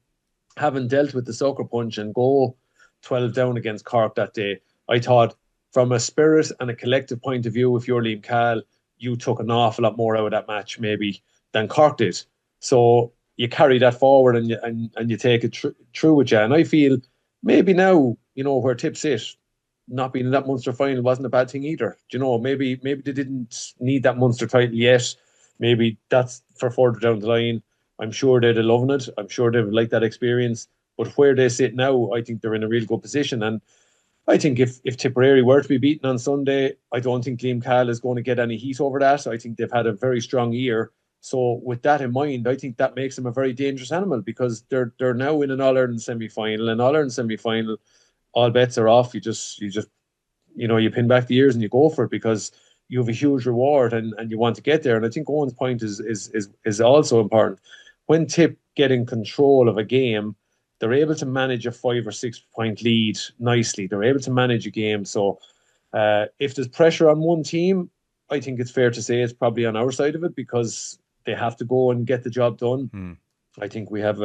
having dealt with the sucker punch and go 12 down against Cork that day, I thought from a spirit and a collective point of view, if you're Liam Cahill, you took an awful lot more out of that match maybe than Cork did. So you carry that forward and you take it through with you. And I feel maybe now, where Tipp sit, not being in that Munster final wasn't a bad thing either. Maybe they didn't need that Munster title yet. Maybe that's for further down the line. I'm sure they'd have loved it. I'm sure they would like that experience. But where they sit now, I think they're in a real good position. And I think if Tipperary were to be beaten on Sunday, I don't think Liam Cahill is going to get any heat over that. I think they've had a very strong year. So with that in mind, I think that makes them a very dangerous animal because they're now in an All-Ireland semi-final. An All-Ireland semi-final, all bets are off. You pin back the ears and you go for it because you have a huge reward and you want to get there. And I think Owen's point is also important. When Tipp get in control of a game, they're able to manage a 5 or 6 point lead nicely. They're able to manage a game. So if there's pressure on one team, I think it's fair to say it's probably on our side of it because they have to go and get the job done. I think we have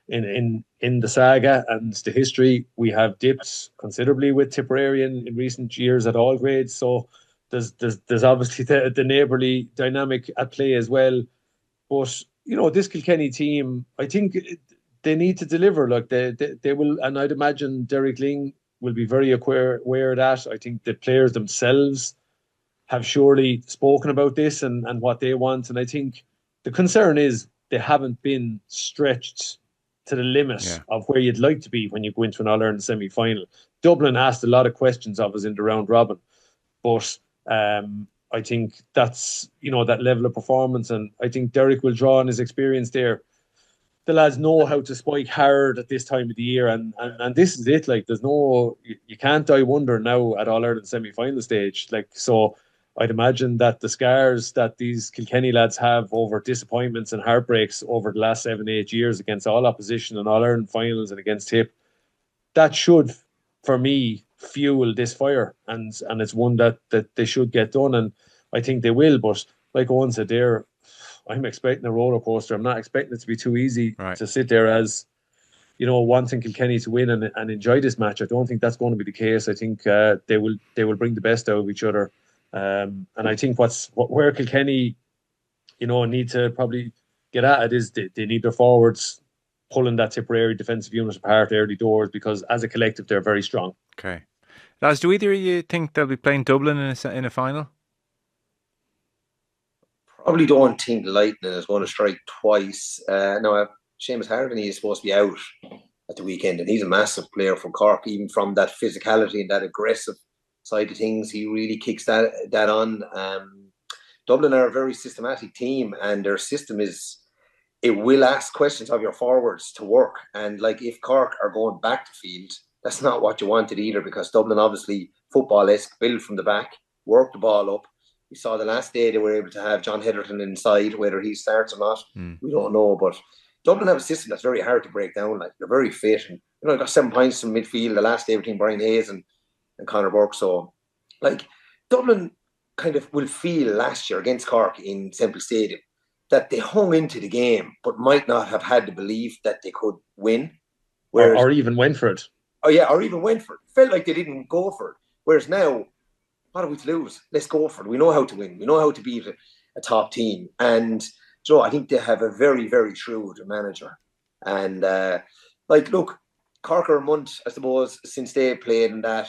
in the saga and the history, we have dipped considerably with Tipperary in recent years at all grades. So there's obviously the neighbourly dynamic at play as well. But this Kilkenny team, I think they need to deliver. Like they will, and I'd imagine Derek Ling will be very aware of that. I think the players themselves have surely spoken about this and what they want. And I think the concern is they haven't been stretched to the limit of where you'd like to be when you go into an All-Ireland semi-final. Dublin asked a lot of questions of us in the round robin, but I think that's, that level of performance, and I think Derek will draw on his experience there. The lads know how to spike hard at this time of the year, and this is it. Like, there's no, you can't die wonder now at All-Ireland semi-final stage. Like, so I'd imagine that the scars that these Kilkenny lads have over disappointments and heartbreaks over the last 7-8 years against all opposition and All-Ireland finals and against Tipp, that should, for me, fuel this fire. And it's one that they should get done. And I think they will. But like Owen said there, I'm expecting a roller coaster. I'm not expecting it to be too easy to sit there as, wanting Kilkenny to win and enjoy this match. I don't think that's going to be the case. I think they will bring the best out of each other. And I think where Kilkenny, need to probably get at it is they need their forwards pulling that Tipperary defensive unit apart early doors because as a collective they're very strong. Okay, lads, do either of you think they'll be playing Dublin in a final? Probably don't think Lightning is going to strike twice. No, Seamus Harvey is supposed to be out at the weekend, and he's a massive player from Cork, even from that physicality and that aggressive side of things. He really kicks that on. Dublin are a very systematic team, and their system it will ask questions of your forwards to work. And like if Cork are going back to field, that's not what you wanted either, because Dublin obviously football-esque, build from the back, work the ball up. We saw the last day they were able to have John Heatherton inside. Whether he starts or not, we don't know. But Dublin have a system that's very hard to break down. Like, they're very fit, and they got 7 points from midfield the last day between Brian Hayes and Conor Burke. So, like, Dublin kind of will feel last year against Cork in Semple Stadium that they hung into the game, but might not have had the belief that they could win, or even went for it. Oh yeah, or even went for it. Felt like they didn't go for it. Whereas now, what are we to lose? Let's go for it. We know how to win. We know how to beat a top team. And I think they have a very, very shrewd manager. And look, Cork are a month, I suppose, since they played and that.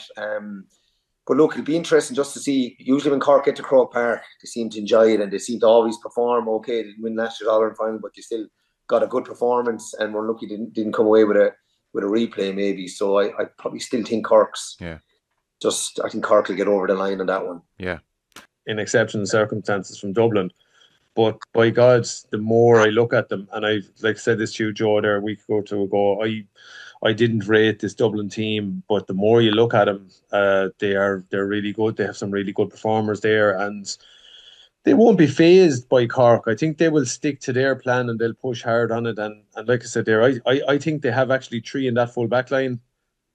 But look, it'll be interesting just to see. Usually when Cork get to Croke Park, they seem to enjoy it and they seem to always perform. Okay, they didn't win last year's All-Ireland final, but they still got a good performance, and we're lucky didn't come away with a replay maybe. So I probably still think Cork's. Yeah. I think Cork will get over the line on that one. Yeah. In exceptional circumstances from Dublin, But by God, the more I look at them, and I like said this to you, Joe, there a week or two ago, I didn't rate this Dublin team, but the more you look at them, they're really good. They have some really good performers there, and they won't be phased by Cork. I think they will stick to their plan and they'll push hard on it. And like I said there, I think they have actually 3 in that full back line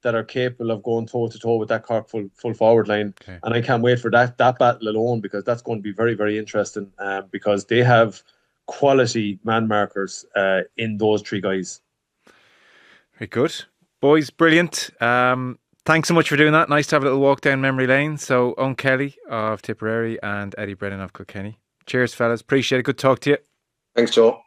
that are capable of going toe to toe with that Cork full forward line. Okay. And I can't wait for that battle alone, because that's going to be very, very interesting, because they have quality man markers in those 3 guys. Very good. Boys, brilliant. Thanks so much for doing that. Nice to have a little walk down memory lane. So, Eoin Kelly of Tipperary and Eddie Brennan of Kilkenny. Cheers, fellas. Appreciate it. Good talk to you. Thanks, Joe.